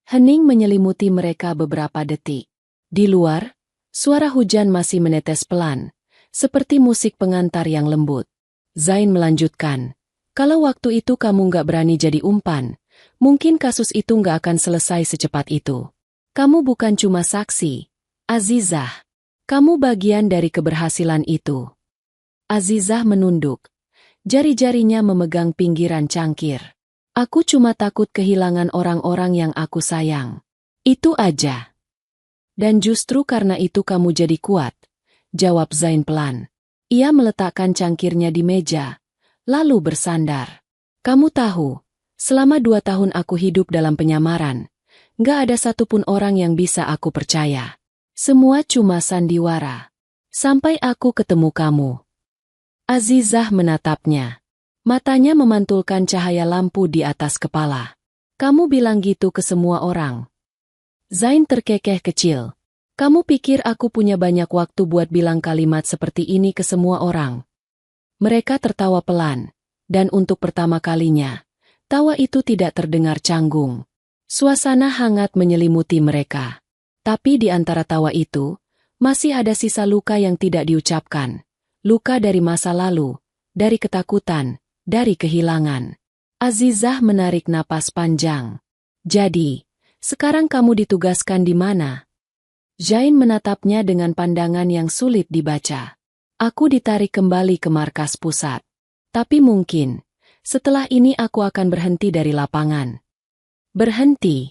Hening menyelimuti mereka beberapa detik. Di luar, suara hujan masih menetes pelan, seperti musik pengantar yang lembut. Zain melanjutkan, kalau waktu itu kamu nggak berani jadi umpan, mungkin kasus itu nggak akan selesai secepat itu. Kamu bukan cuma saksi, Azizah. Kamu bagian dari keberhasilan itu. Azizah menunduk. Jari-jarinya memegang pinggiran cangkir. Aku cuma takut kehilangan orang-orang yang aku sayang. Itu aja. Dan justru karena itu kamu jadi kuat, jawab Zain pelan. Ia meletakkan cangkirnya di meja, lalu bersandar. Kamu tahu, selama 2 tahun aku hidup dalam penyamaran, nggak ada satupun orang yang bisa aku percaya. Semua cuma sandiwara. Sampai aku ketemu kamu. Azizah menatapnya. Matanya memantulkan cahaya lampu di atas kepala. Kamu bilang gitu ke semua orang. Zain terkekeh kecil. Kamu pikir aku punya banyak waktu buat bilang kalimat seperti ini ke semua orang? Mereka tertawa pelan, dan untuk pertama kalinya, tawa itu tidak terdengar canggung. Suasana hangat menyelimuti mereka. Tapi di antara tawa itu, masih ada sisa luka yang tidak diucapkan. Luka dari masa lalu, dari ketakutan, dari kehilangan. Azizah menarik napas panjang. Jadi, sekarang kamu ditugaskan di mana? Zain menatapnya dengan pandangan yang sulit dibaca. Aku ditarik kembali ke markas pusat. Tapi mungkin, setelah ini aku akan berhenti dari lapangan. Berhenti?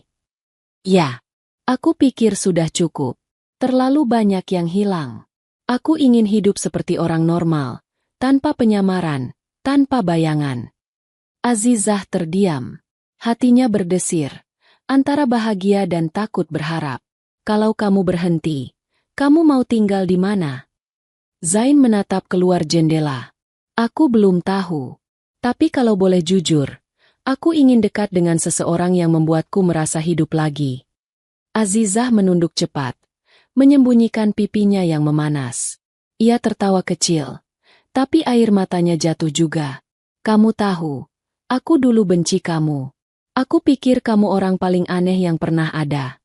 Ya. Aku pikir sudah cukup. Terlalu banyak yang hilang. Aku ingin hidup seperti orang normal, tanpa penyamaran, tanpa bayangan. Azizah terdiam. Hatinya berdesir, antara bahagia dan takut berharap. Kalau kamu berhenti, kamu mau tinggal di mana? Zain menatap keluar jendela. Aku belum tahu. Tapi kalau boleh jujur, aku ingin dekat dengan seseorang yang membuatku merasa hidup lagi. Azizah menunduk cepat, menyembunyikan pipinya yang memanas. Ia tertawa kecil, tapi air matanya jatuh juga. Kamu tahu, aku dulu benci kamu. Aku pikir kamu orang paling aneh yang pernah ada.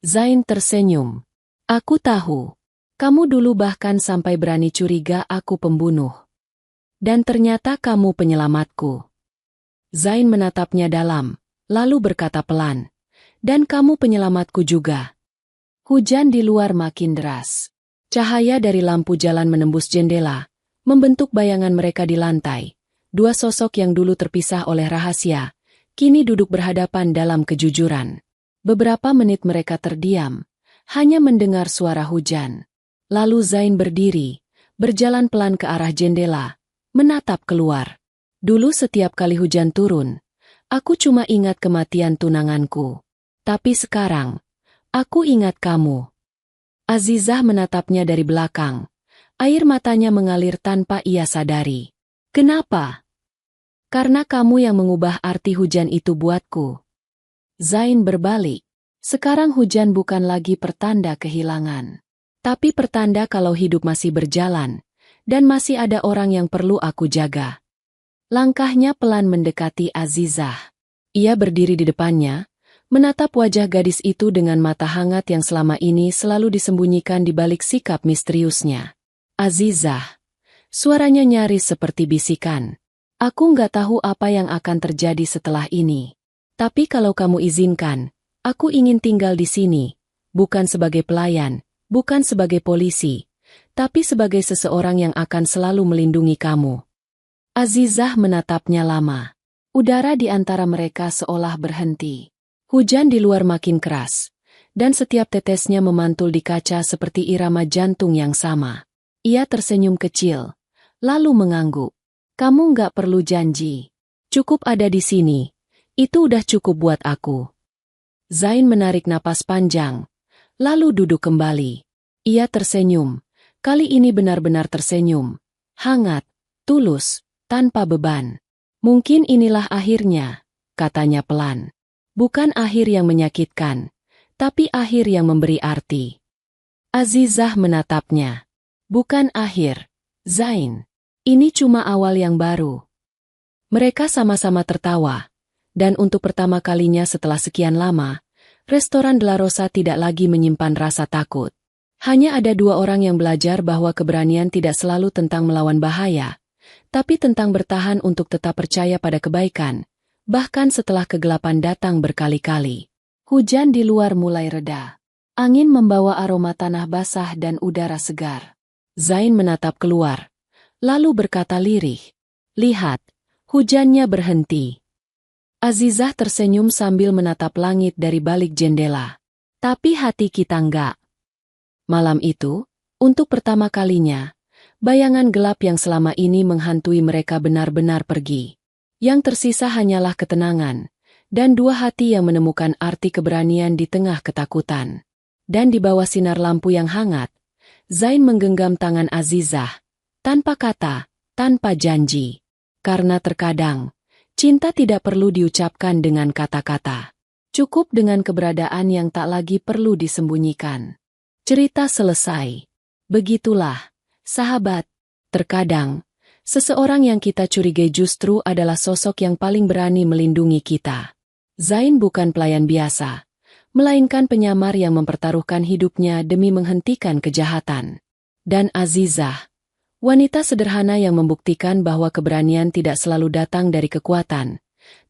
Zain tersenyum. Aku tahu, kamu dulu bahkan sampai berani curiga aku pembunuh. Dan ternyata kamu penyelamatku. Zain menatapnya dalam, lalu berkata pelan. Dan kamu penyelamatku juga. Hujan di luar makin deras. Cahaya dari lampu jalan menembus jendela, membentuk bayangan mereka di lantai. 2 sosok yang dulu terpisah oleh rahasia, kini duduk berhadapan dalam kejujuran. Beberapa menit mereka terdiam, hanya mendengar suara hujan. Lalu Zain berdiri, berjalan pelan ke arah jendela, menatap keluar. Dulu setiap kali hujan turun, aku cuma ingat kematian tunanganku. Tapi sekarang, aku ingat kamu. Azizah menatapnya dari belakang. Air matanya mengalir tanpa ia sadari. Kenapa? Karena kamu yang mengubah arti hujan itu buatku. Zain berbalik. Sekarang hujan bukan lagi pertanda kehilangan. Tapi pertanda kalau hidup masih berjalan, dan masih ada orang yang perlu aku jaga. Langkahnya pelan mendekati Azizah. Ia berdiri di depannya, menatap wajah gadis itu dengan mata hangat yang selama ini selalu disembunyikan di balik sikap misteriusnya. Azizah. Suaranya nyaris seperti bisikan. Aku nggak tahu apa yang akan terjadi setelah ini. Tapi kalau kamu izinkan, aku ingin tinggal di sini, bukan sebagai pelayan, bukan sebagai polisi, tapi sebagai seseorang yang akan selalu melindungi kamu. Azizah menatapnya lama. Udara di antara mereka seolah berhenti. Hujan di luar makin keras, dan setiap tetesnya memantul di kaca seperti irama jantung yang sama. Ia tersenyum kecil, lalu mengangguk. Kamu nggak perlu janji. Cukup ada di sini. Itu udah cukup buat aku. Zain menarik napas panjang, lalu duduk kembali. Ia tersenyum. Kali ini benar-benar tersenyum. Hangat, tulus, tanpa beban. Mungkin inilah akhirnya, katanya pelan. Bukan akhir yang menyakitkan, tapi akhir yang memberi arti. Azizah menatapnya. Bukan akhir, Zain. Ini cuma awal yang baru. Mereka sama-sama tertawa. Dan untuk pertama kalinya setelah sekian lama, restoran De La Rosa tidak lagi menyimpan rasa takut. Hanya ada dua orang yang belajar bahwa keberanian tidak selalu tentang melawan bahaya, tapi tentang bertahan untuk tetap percaya pada kebaikan, bahkan setelah kegelapan datang berkali-kali. Hujan di luar mulai reda. Angin membawa aroma tanah basah dan udara segar. Zain menatap keluar, lalu berkata lirih, "Lihat, hujannya berhenti." Azizah tersenyum sambil menatap langit dari balik jendela. Tapi hati kita enggak. Malam itu, untuk pertama kalinya, bayangan gelap yang selama ini menghantui mereka benar-benar pergi. Yang tersisa hanyalah ketenangan, dan dua hati yang menemukan arti keberanian di tengah ketakutan. Dan di bawah sinar lampu yang hangat, Zain menggenggam tangan Azizah, tanpa kata, tanpa janji. Karena terkadang, cinta tidak perlu diucapkan dengan kata-kata. Cukup dengan keberadaan yang tak lagi perlu disembunyikan. Cerita selesai. Begitulah, sahabat. Terkadang, seseorang yang kita curigai justru adalah sosok yang paling berani melindungi kita. Zain bukan pelayan biasa, melainkan penyamar yang mempertaruhkan hidupnya demi menghentikan kejahatan. Dan Azizah, wanita sederhana yang membuktikan bahwa keberanian tidak selalu datang dari kekuatan,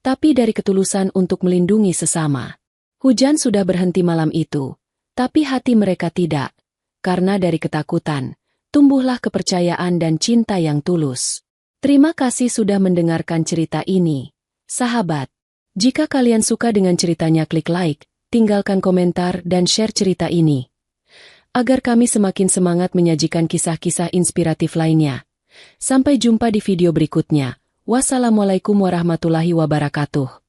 tapi dari ketulusan untuk melindungi sesama. Hujan sudah berhenti malam itu, tapi hati mereka tidak, karena dari ketakutan, tumbuhlah kepercayaan dan cinta yang tulus. Terima kasih sudah mendengarkan cerita ini, sahabat. Jika kalian suka dengan ceritanya, klik like, tinggalkan komentar dan share cerita ini, agar kami semakin semangat menyajikan kisah-kisah inspiratif lainnya. Sampai jumpa di video berikutnya. Wassalamualaikum warahmatullahi wabarakatuh.